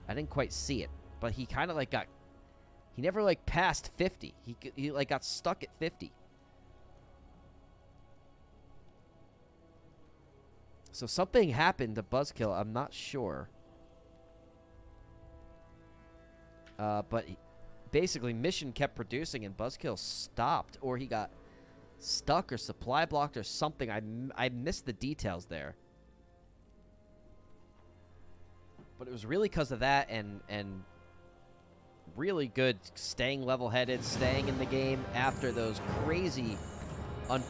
I didn't quite see it. But he kind of like got... He never like passed 50. He like got stuck at 50. So something happened to BuzzKill. I'm not sure. But basically, MissioN kept producing and BuzzKill stopped. Or he got stuck or supply blocked or something. I missed the details there. But it was really because of that and really good staying level-headed, staying in the game after those crazy...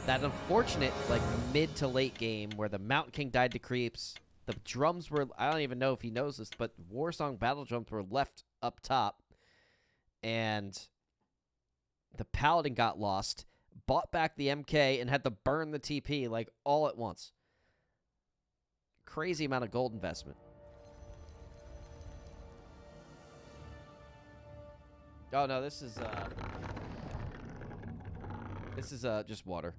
that unfortunate, like, mid to late game where the Mountain King died to creeps. The drums were... I don't even know if he knows this, but Warsong battle drums were left up top. And the Paladin got lost, bought back the MK, and had to burn the TP, like, all at once. Crazy amount of gold investment. Oh, no, this is just water.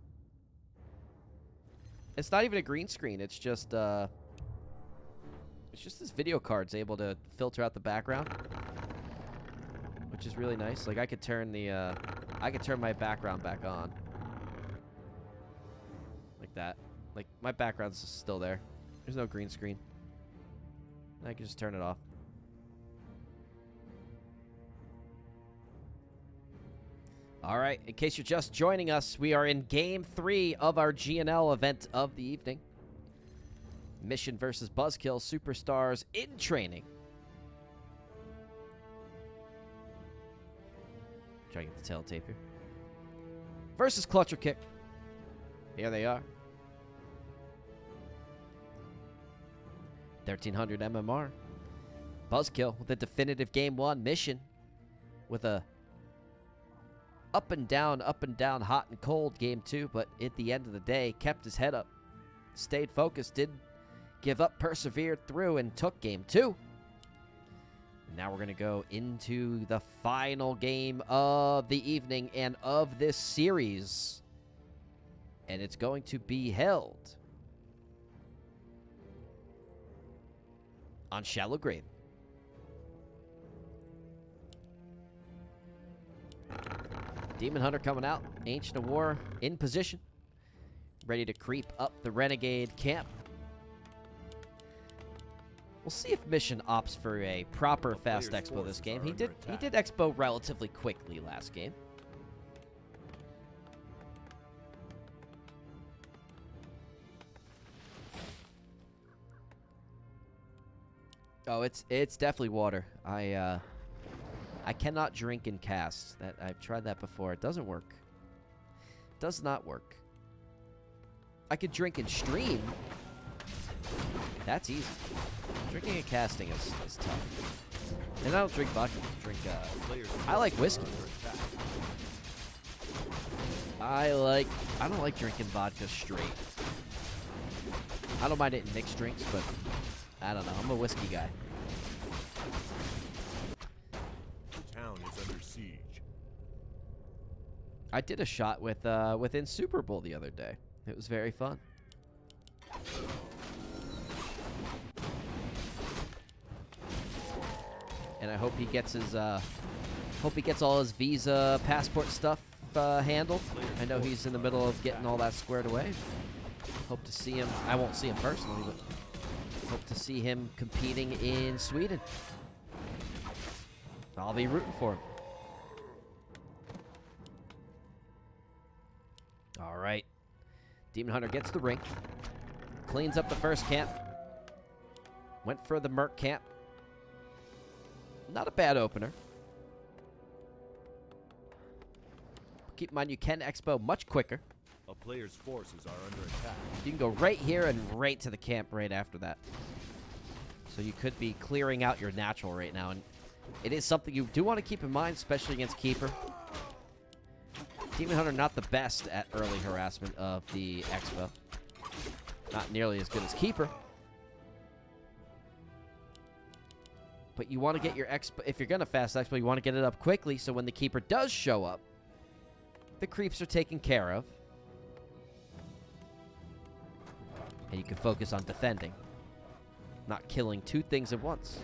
It's not even a green screen. It's just this video card's able to filter out the background, which is really nice. Like I could turn my background back on, like that. Like my background's still there. There's no green screen. I can just turn it off. All right, in case you're just joining us, we are in Game 3 of our GNL event of the evening. MissioN versus BuzzKill, Superstars in training. Try to get the tail tape here. Versus Clutcher Kick. Here they are. 1300 MMR. BuzzKill with a definitive Game 1. MissioN with a up and down, hot and cold Game 2, but at the end of the day, kept his head up, stayed focused, didn't give up, persevered through, and took Game 2. Now we're going to go into the final game of the evening and of this series, and it's going to be held on Shallow Grave. Demon Hunter coming out. Ancient of War in position. Ready to creep up the Renegade camp. We'll see if MissioN opts for a proper fast expo this game. He did expo relatively quickly last game. Oh, it's definitely water. I cannot drink in casts. I've tried that before. It doesn't work. Does not work. I could drink and stream. That's easy. Drinking and casting is tough. And I don't drink vodka. I like whiskey. I don't like drinking vodka straight. I don't mind it in mixed drinks, but I don't know. I'm a whiskey guy. The town is under siege. I did a shot with within Super Bowl the other day. It was very fun. And I hope he gets his all his visa passport stuff handled. I know he's in the middle of getting all that squared away. Hope to see him. I won't see him personally, but hope to see him competing in Sweden. I'll be rooting for him. All right. Demon Hunter gets the ring. Cleans up the first camp. Went for the Merc camp. Not a bad opener. Keep in mind, you can expo much quicker. A player's forces are under attack. You can go right here and right to the camp right after that. So you could be clearing out your natural right now. And it is something you do want to keep in mind, especially against Keeper. Demon Hunter not the best at early harassment of the expo. Not nearly as good as Keeper. But you want to get your expo, if you're going to fast expo, you want to get it up quickly so when the Keeper does show up, the creeps are taken care of. And you can focus on defending, not killing two things at once.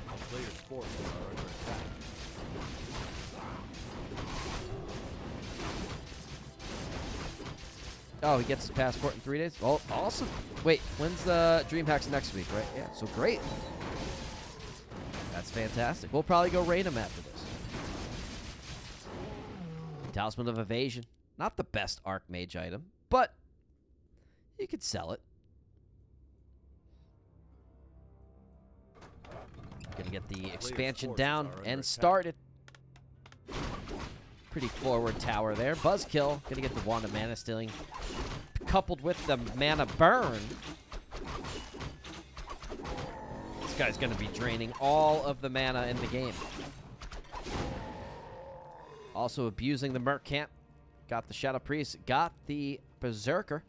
A player's forces are under attack. Oh, he gets his passport in 3 days? Well, awesome. Wait, when's the DreamHacks next week, right? Yeah, so great. That's fantastic. We'll probably go raid him after this. Talisman of Evasion. Not the best Archmage item, but you could sell it. Gonna get the expansion down and started. Pretty forward tower there. BuzzKill. Gonna get the Wand of Mana Stealing. Coupled with the Mana Burn. This guy's gonna be draining all of the mana in the game. Also abusing the Merc camp. Got the Shadow Priest. Got the Berserker.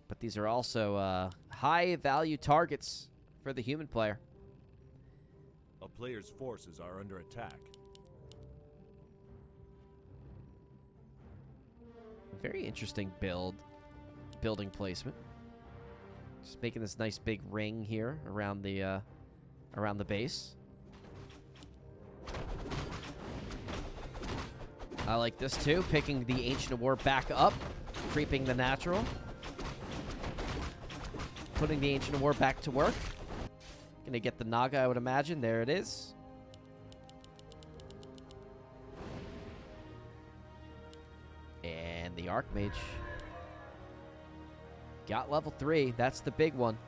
But these are also high value targets for the human player. A player's forces are under attack. Very interesting building placement. Just making this nice big ring here around the base. I like this too, picking the Ancient of War back up, creeping the natural. Putting the Ancient of War back to work. Gonna get the Naga, I would imagine. There it is. And the Archmage. Got level 3. That's the big one.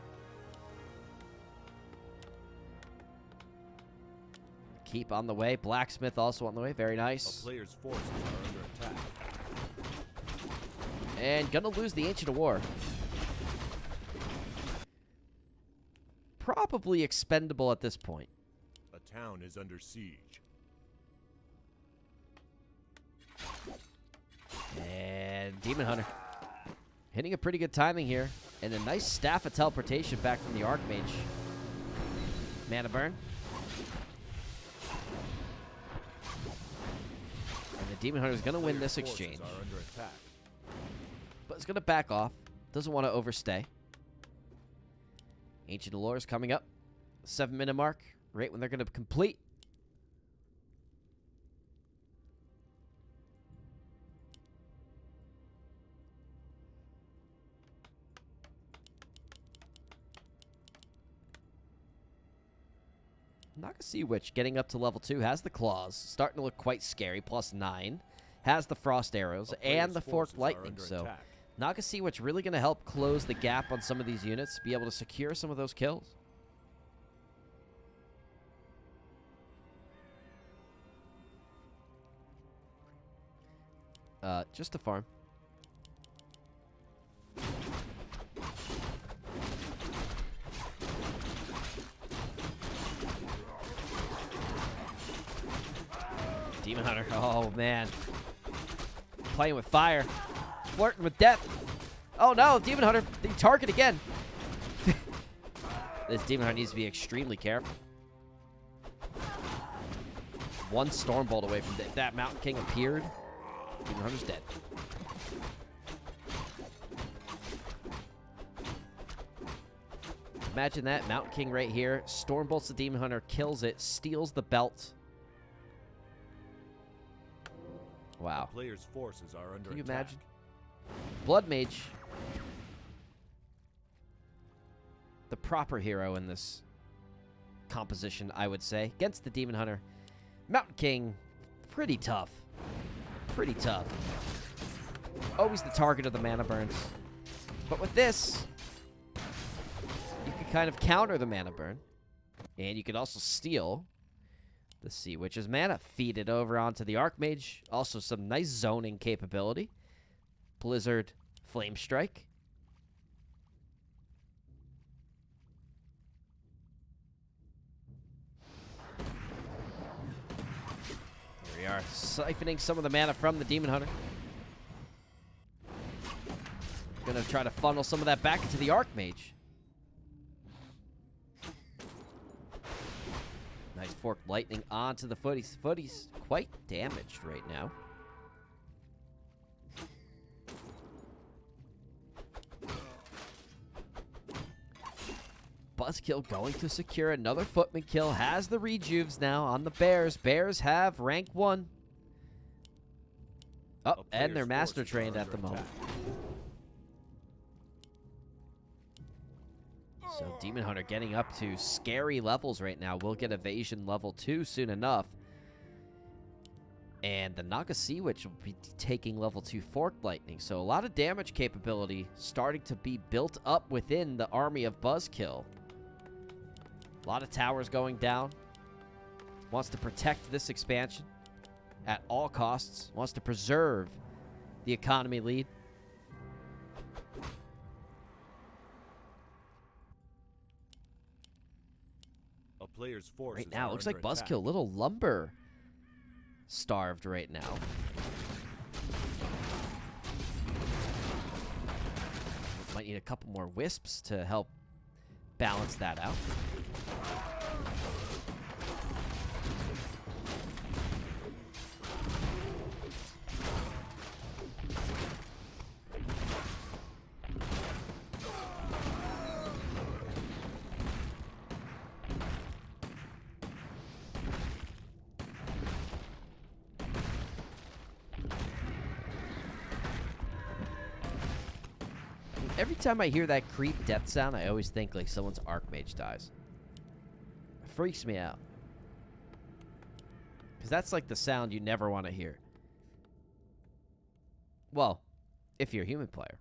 Keep on the way. Blacksmith also on the way. Very nice. A player's forces are under attack. And gonna lose the Ancient of War. Probably expendable at this point. A town is under siege. And Demon Hunter. Hitting a pretty good timing here. And a nice Staff of Teleportation back from the Archmage. Mana Burn. And the Demon Hunter is going to win this exchange. Are under attack. But it's going to back off. Doesn't want to overstay. Ancient Allures coming up. 7-minute mark, right when they're going to complete. Sea Witch getting up to level 2 has the claws, starting to look quite scary. +9, has the frost arrows and the forked lightning. So Sea Witch really going to help close the gap on some of these units, be able to secure some of those kills. Just a farm. Demon Hunter. Oh, man. Playing with fire. Flirting with death. Oh, no. Demon Hunter. The target again. This Demon Hunter needs to be extremely careful. One Stormbolt away from if that Mountain King appeared, Demon Hunter's dead. Imagine that. Mountain King right here. Stormbolts the Demon Hunter. Kills it. Steals the belt. Wow. The player's forces are under Can you attack. imagine? Blood Mage. The proper hero in this composition, I would say. Against the Demon Hunter. Mountain King, pretty tough. Pretty tough. Always the target of the mana burns. But with this, you can kind of counter the mana burn. And you can also steal the Sea Witch's mana. Feed it over onto the Archmage. Also some nice zoning capability. Blizzard, Flame Strike. Here we are, siphoning some of the mana from the Demon Hunter. Gonna try to funnel some of that back into the Archmage. Nice forked lightning onto the footies. Footies quite damaged right now. BuzzKill going to secure another footman kill. Has the rejuves now on the Bears. Bears have rank 1. Oh, and they're master trained at the moment. So Demon Hunter getting up to scary levels right now. We'll get evasion level 2 soon enough. And the Sea Witch will be taking level 2 forked lightning. So a lot of damage capability starting to be built up within the army of BuzzKill. A lot of towers going down. Wants to protect this expansion at all costs. Wants to preserve the economy lead. A player's forces Right now, are looks like under attack. BuzzKill, little lumber starved right now. Might need a couple more wisps to help balance that out. Every time I hear that creep death sound, I always think like someone's Archmage dies. It freaks me out. Because that's like the sound you never want to hear. Well, if you're a human player.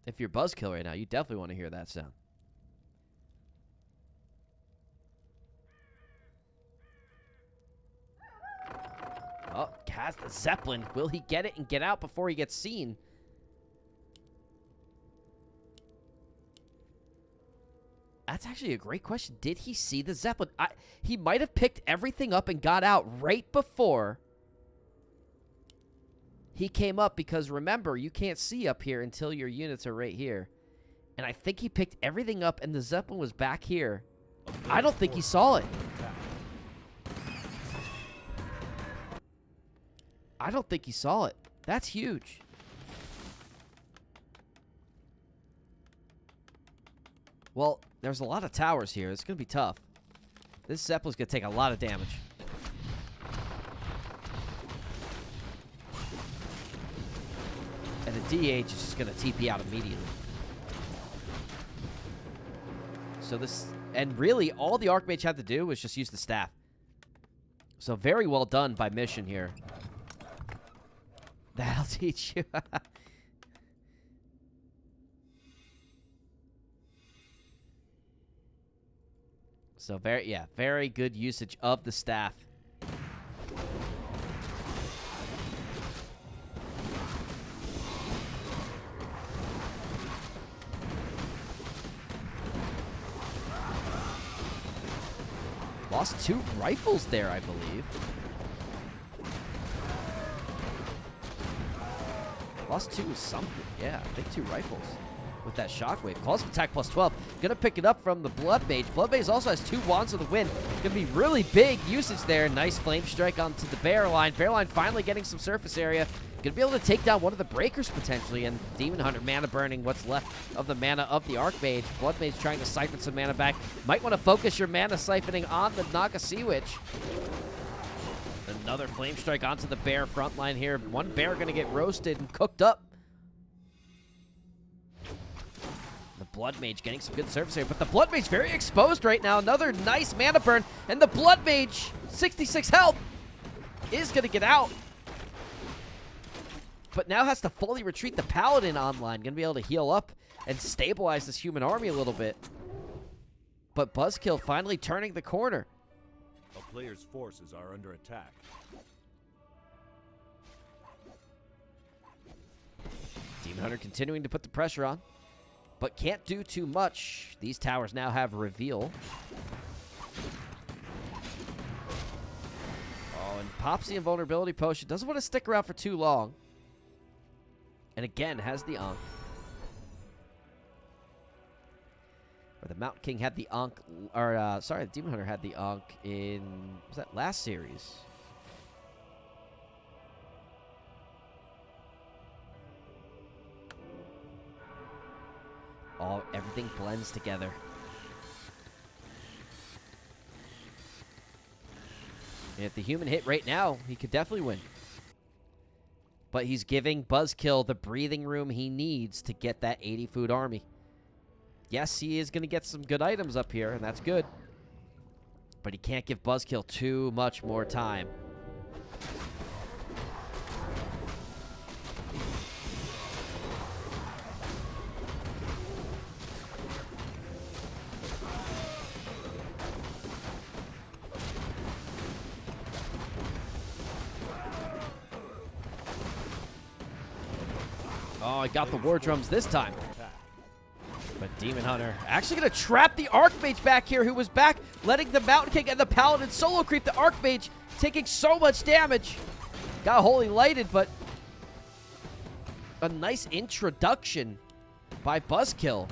If you're BuzzKill right now, you definitely want to hear that sound. Oh, cast the Zeppelin. Will he get it and get out before he gets seen? That's actually a great question. Did he see the Zeppelin? He might have picked everything up and got out right before he came up, because remember, you can't see up here until your units are right here. And I think he picked everything up and the Zeppelin was back here. I don't think he saw it. I don't think he saw it. That's huge. Well, there's a lot of towers here. It's going to be tough. This Zeppelin's going to take a lot of damage. And the DH is just going to TP out immediately. So this... And really, all the Archmage had to do was just use the staff. So very well done by MissioN here. That'll teach you. So very good usage of the staff. Lost 2 rifles there, I believe. Lost 2 something. Yeah, I think 2 rifles with that shockwave. Calls for attack plus 12. Gonna pick it up from the Blood Mage. Blood Mage also has 2 Wands of the Wind. Gonna be really big usage there. Nice flame strike onto the Bear Line. Bear Line finally getting some surface area. Gonna be able to take down one of the breakers potentially. And Demon Hunter mana burning what's left of the mana of the Archmage. Blood Mage trying to siphon some mana back. Might want to focus your mana siphoning on the Naga Sea Witch. Another flame strike onto the Bear front line here. One Bear gonna get roasted and cooked up. The Blood Mage getting some good surface here, but the Blood Mage very exposed right now. Another nice mana burn, and the Blood Mage, 66 health, is gonna get out. But now has to fully retreat the Paladin online. Gonna be able to heal up and stabilize this human army a little bit. But BuzzKill finally turning the corner. A player's forces are under attack. Demon Hunter continuing to put the pressure on, but can't do too much. These towers now have reveal. Oh, and pops the invulnerability potion. Doesn't want to stick around for too long. And again, has the Ankh. Or the Mountain King had the Ankh, or sorry, the Demon Hunter had the Ankh in, was that last series? Oh, everything blends together. And if the human hit right now, he could definitely win. But he's giving BuzzKill the breathing room he needs to get that 80 food army. Yes, he is going to get some good items up here, and that's good. But he can't give BuzzKill too much more time. Oh, I got the war drums this time. But Demon Hunter actually going to trap the Archmage back here, who was back, letting the Mountain King and the Paladin solo creep the Archmage, taking so much damage. Got Holy Lighted, but a nice introduction by BuzzKill.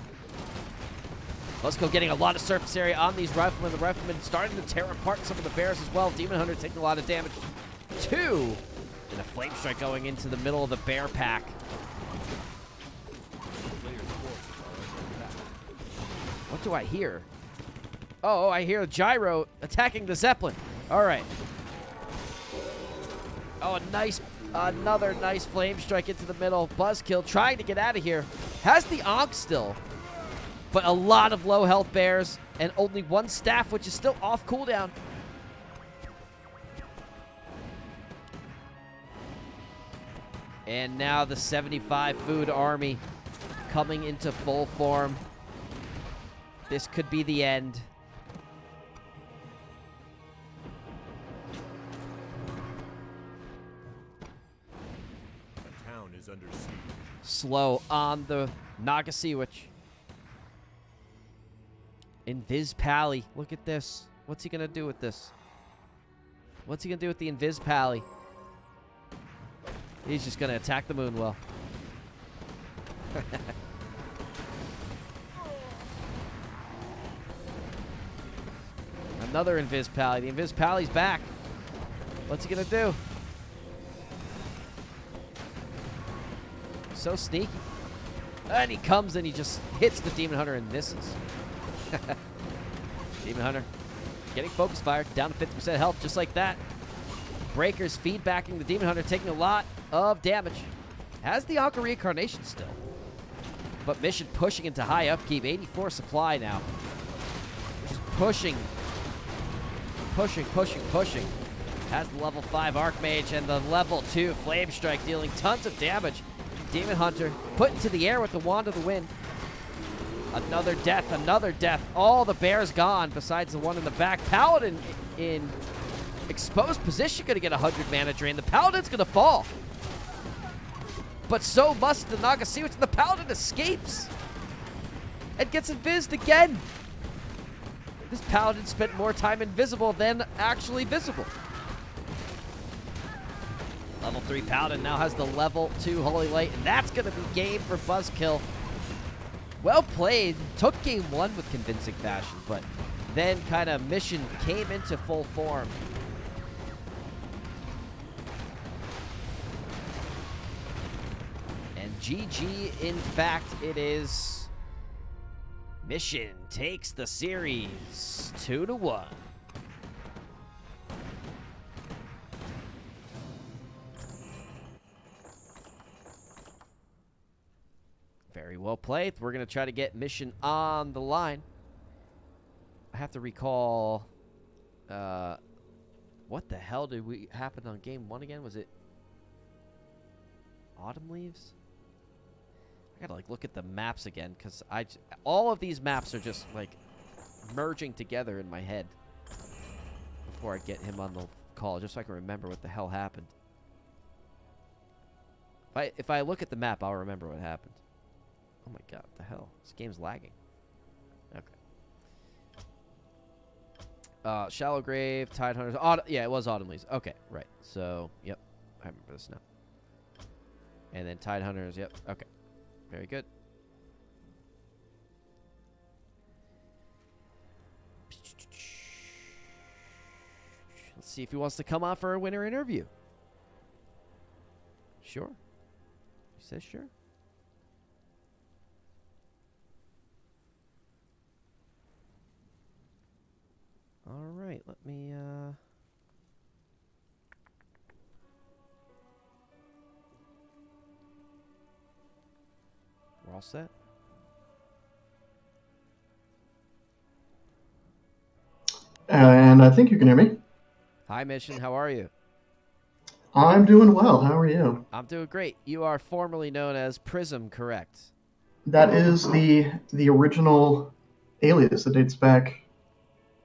BuzzKill getting a lot of surface area on these Riflemen. The Riflemen starting to tear apart some of the Bears as well. Demon Hunter taking a lot of damage, too. And a Flame Strike going into the middle of the Bear pack. What do I hear? Oh, I hear Gyro attacking the Zeppelin. All right. Oh, another nice flame strike into the middle. BuzzKill trying to get out of here. Has the Ankh still, but a lot of low health Bears and only 1 staff, which is still off cooldown. And now the 75 food army coming into full form. This could be the end. The town is under siege. Slow on the Naga Sea Witch. Invis Pally. Look at this. What's he going to do with this? What's he going to do with the Invis Pally? He's just going to attack the Moonwell. Another Invis Pally. The Invis Pally's back. What's he going to do? So sneaky. And he comes and he just hits the Demon Hunter and misses. Demon Hunter getting focus fire, down to 50% health, just like that. Breakers feedbacking the Demon Hunter, taking a lot of damage. Has the Alka Reincarnation still. But Mission pushing into high upkeep, 84 supply now. Just pushing. Has the level 5 Archmage and the level 2 Flame Strike, dealing tons of damage. Demon Hunter put into the air with the Wand of the Wind. Another death. All the bears gone besides the one in the back. Paladin in exposed position, gonna get 100 mana drain. The Paladin's gonna fall. But so must the Nagasiwich, and the Paladin escapes. And gets invised again. This Paladin spent more time invisible than actually visible. Level 3 Paladin now has the level 2 Holy Light, and that's gonna be game for BuzzKill. Well played. Took game 1 with convincing fashion, but then kind of Mission came into full form. And GG, in fact, it is. Mission takes the series 2-1. Very well played. We're going to try to get Mission on the line. I have to recall, what the hell did we happen on game 1 again? Was it Autumn Leaves? I gotta look at the maps again, because all of these maps are just merging together in my head before I get him on the call, just so I can remember what the hell happened. If I look at the map, I'll remember what happened. Oh my god, what the hell? This game's lagging. Okay. Shallow Grave, Tide Hunters. Yeah, it was Autumn Leaves. Okay, right. So, yep. I remember this now. And then Tide Hunters, yep. Okay. Very good. Let's see if he wants to come on for a winner interview. Sure. He says sure. All right, let me, we're all set. And I think you can hear me. Hi, Mission. How are you? I'm doing well. How are you? I'm doing great. You are formerly known as Prism, correct? That is the original alias that dates back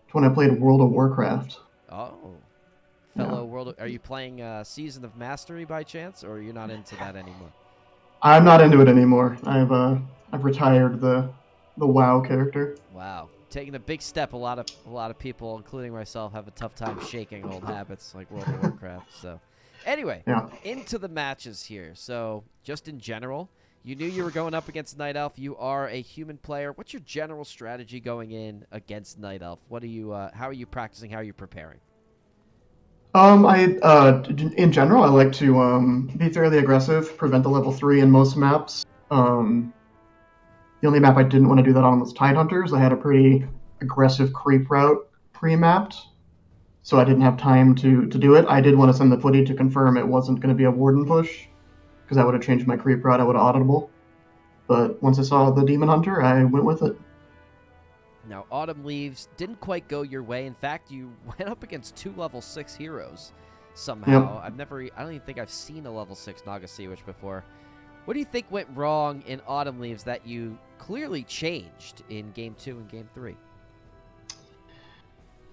to when I played World of Warcraft. Oh. Fellow World... Are you playing Season of Mastery by chance, or are you not into that anymore? I'm not into it anymore. I've retired the WoW character. Wow. Taking a big step. A lot of people, including myself, have a tough time shaking old habits like World of Warcraft. So, anyway, into the matches here. So, just in general, you knew you were going up against Night Elf. You are a human player. What's your general strategy going in against Night Elf? What are you? How are you practicing? How are you preparing? In general, I like to be fairly aggressive, prevent the level 3 in most maps. The only map I didn't want to do that on was Tide Hunters. I had a pretty aggressive creep route pre-mapped, so I didn't have time to do it. I did want to send the footy to confirm it wasn't going to be a Warden push, because I would have changed my creep route. I would have auditable. But once I saw the Demon Hunter, I went with it. Now, Autumn Leaves didn't quite go your way. In fact, you went up against 2 level 6 heroes somehow. Yep. I don't even think I've seen a level 6 Nagasiwich before. What do you think went wrong in Autumn Leaves that you clearly changed in Game 2 and Game 3?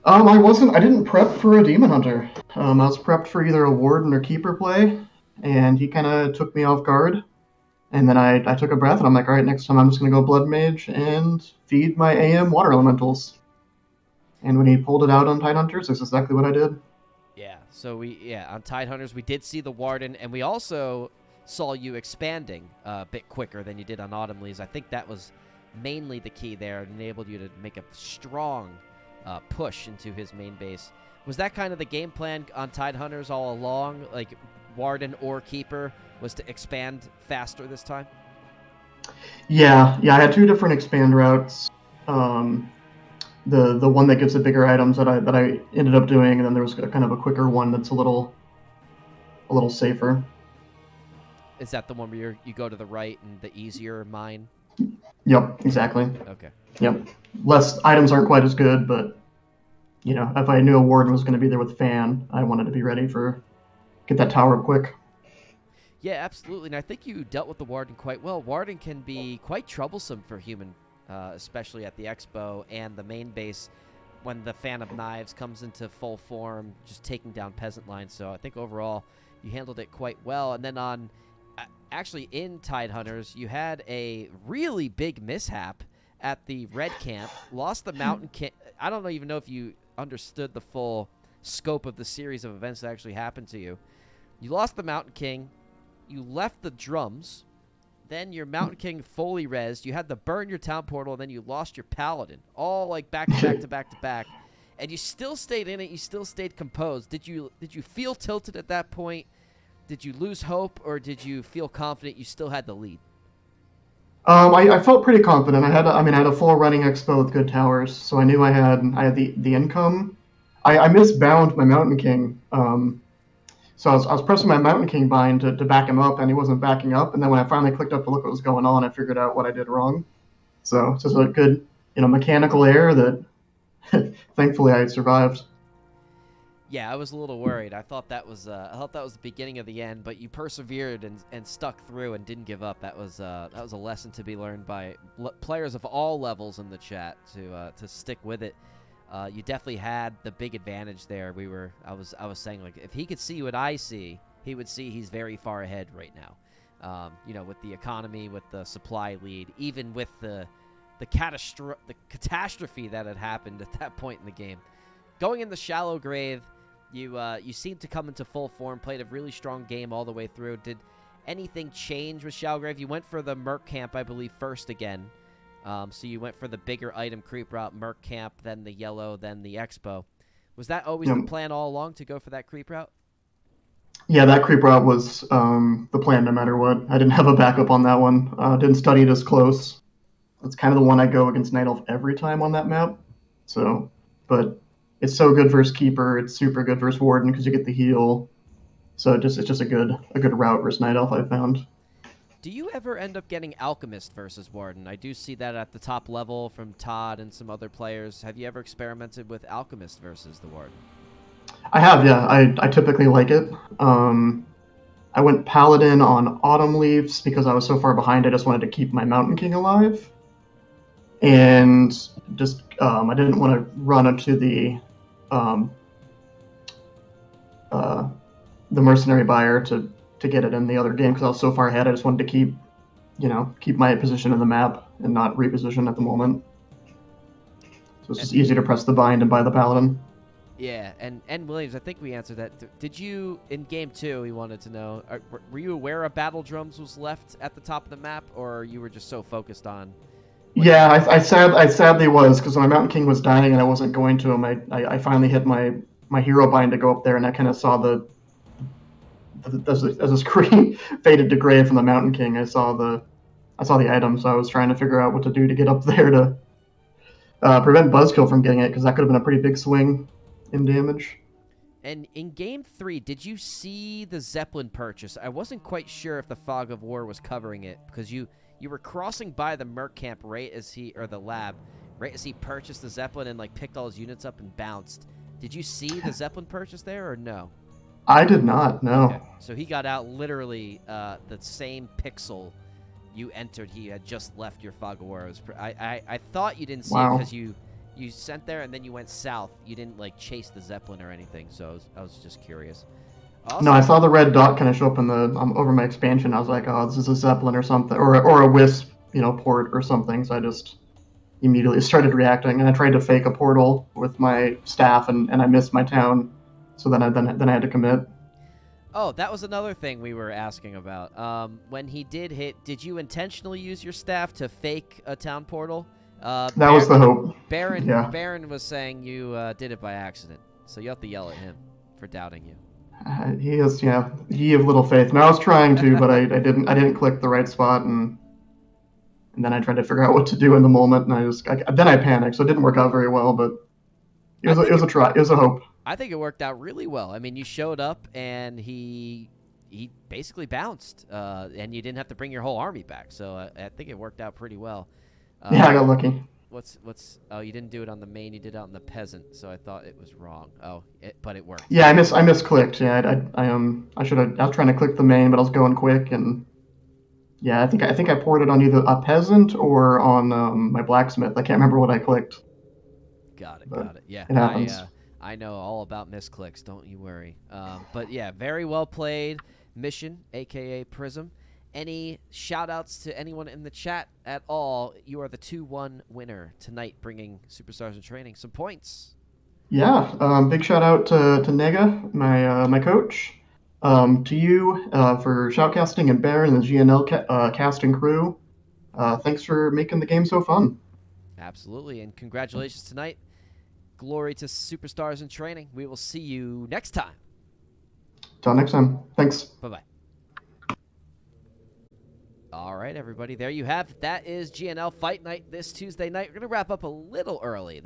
I didn't prep for a Demon Hunter. I was prepped for either a Warden or Keeper play, and he kind of took me off guard. And then I took a breath, and I'm like, all right, next time I'm just going to go Blood Mage and feed my AM Water Elementals. And when he pulled it out on Tide Hunters, that's exactly what I did. Yeah, so on Tide Hunters, we did see the Warden, and we also saw you expanding a bit quicker than you did on Autumn Leaves. I think that was mainly the key there. It enabled you to make a strong push into his main base. Was that kind of the game plan on Tide Hunters all along? Like, Warden or Keeper was to expand faster this time? Yeah, I had 2 different expand routes. the one that gives the bigger items that I ended up doing, and then there was kind of a quicker one that's a little safer. Is that the one where you go to the right and the easier mine? Yep, exactly. Okay. Yep. Less items aren't quite as good, but if I knew a warden was going to be there with fan, I wanted to be ready for get that tower up quick. Yeah, absolutely. And I think you dealt with the Warden quite well. Warden can be quite troublesome for human, especially at the expo and the main base when the Fan of Knives comes into full form, just taking down peasant lines. So I think overall you handled it quite well. And then actually in Tidehunters, you had a really big mishap at the red camp, lost the Mountain King. I don't even know if you understood the full scope of the series of events that actually happened to you. You lost the Mountain King. You left the drums, then your Mountain King fully rezzed. You had to burn your town portal, and then you lost your Paladin, all like back to back to back to back. And you still stayed in it. You still stayed composed. Did you feel tilted at that point? Did you lose hope, or did you feel confident you still had the lead? I felt pretty confident. I had a full running expo with good towers, so I knew I had the income. I misbound my Mountain King. So I was pressing my Mountain King bind to back him up, and he wasn't backing up. And then when I finally clicked up to look what was going on, I figured out what I did wrong. So it's just a good, mechanical error that thankfully I survived. Yeah, I was a little worried. I thought that was the beginning of the end, but you persevered and stuck through and didn't give up. That was a lesson to be learned by players of all levels in the chat to stick with it. You definitely had the big advantage there. I was saying, like, if he could see what I see, he would see he's very far ahead right now. With the economy, with the supply lead, even with the catastrophe that had happened at that point in the game. Going in the shallow grave, you seemed to come into full form, played a really strong game all the way through. Did anything change with shallow grave? You went for the Merc camp, I believe, first again. So you went for the bigger item creep route, Merc camp, then the yellow, then the expo. Was that always the plan all along, to go for that creep route? Yeah, that creep route was the plan no matter what. I didn't have a backup on that one. Didn't study it as close. That's kind of the one I go against Night Elf every time on that map. So, but it's so good versus Keeper. It's super good versus Warden because you get the heal. So it's just a good route versus Night Elf, I found. Do you ever end up getting Alchemist versus Warden? I do see that at the top level from Todd and some other players. Have you ever experimented with Alchemist versus the Warden? I have, yeah. I typically like it. I went Paladin on Autumn Leaves because I was so far behind. I just wanted to keep my Mountain King alive, and just I didn't want to run into the mercenary buyer to get it in the other game because I was so far ahead. I just wanted to keep my position in the map and not reposition at the moment. So it's just easy to press the bind and buy the Paladin. Yeah, and Williams, I think we answered that. Did you, in Game 2, we wanted to know, were you aware a Battle Drums was left at the top of the map, or you were just so focused on... Yeah, I sadly was, because when my Mountain King was dying and I wasn't going to him, I finally hit my hero bind to go up there, and I kind of saw as the screen faded to gray from the Mountain King, I saw the item, so I was trying to figure out what to do to get up there to prevent BuzzKill from getting it, because that could have been a pretty big swing in damage. And in Game 3, did you see the Zeppelin purchase? I wasn't quite sure if the Fog of War was covering it, because you were crossing by the Merc camp the lab, right as he purchased the Zeppelin and picked all his units up and bounced. Did you see the Zeppelin purchase there, or no? I did not, no. Okay. So he got out literally the same pixel you entered. He had just left your Fog of War. I thought you didn't see it because you sent there and then you went south. You didn't chase the Zeppelin or anything. So I was just curious. Also, no, I saw the red dot kind of show up in over my expansion. I was like, oh, this is a Zeppelin or something, or a Wisp, port or something. So I just immediately started reacting, and I tried to fake a portal with my staff, and I missed my town. So then I had to commit. Oh, that was another thing we were asking about. When he did hit, did you intentionally use your staff to fake a town portal? That was the hope. Baron was saying you did it by accident, so you have to yell at him for doubting you. He is, ye of little faith. And I was trying to, but I didn't click the right spot, and and then I tried to figure out what to do in the moment, and then I panicked, so it didn't work out very well, but it was a try. It was a hope. I think it worked out really well. I mean, you showed up, and he basically bounced, and you didn't have to bring your whole army back. So I think it worked out pretty well. Yeah, I got lucky. Oh, you didn't do it on the main. You did it on the peasant. So I thought it was wrong. Oh, but it worked. Yeah, I misclicked. Yeah, I should have. I was trying to click the main, but I was going quick, and yeah, I think I poured it on either a peasant or on my blacksmith. I can't remember what I clicked. Got it. Yeah, it happens. I know all about misclicks. Don't you worry. But yeah, very well played, MissioN, aka Prism. Any shout-outs to anyone in the chat at all? You are the 2-1 winner tonight, bringing Superstars in Training some points. Yeah, big shout out to Nega, my coach. To you for shoutcasting, and Bear and the GNL casting crew. Thanks for making the game so fun. Absolutely, and congratulations tonight. Glory to Superstars in Training. We will see you next time. Till next time. Thanks. Bye-bye. All right, everybody. There you have it. That is GNL Fight Night this Tuesday night. We're going to wrap up a little early.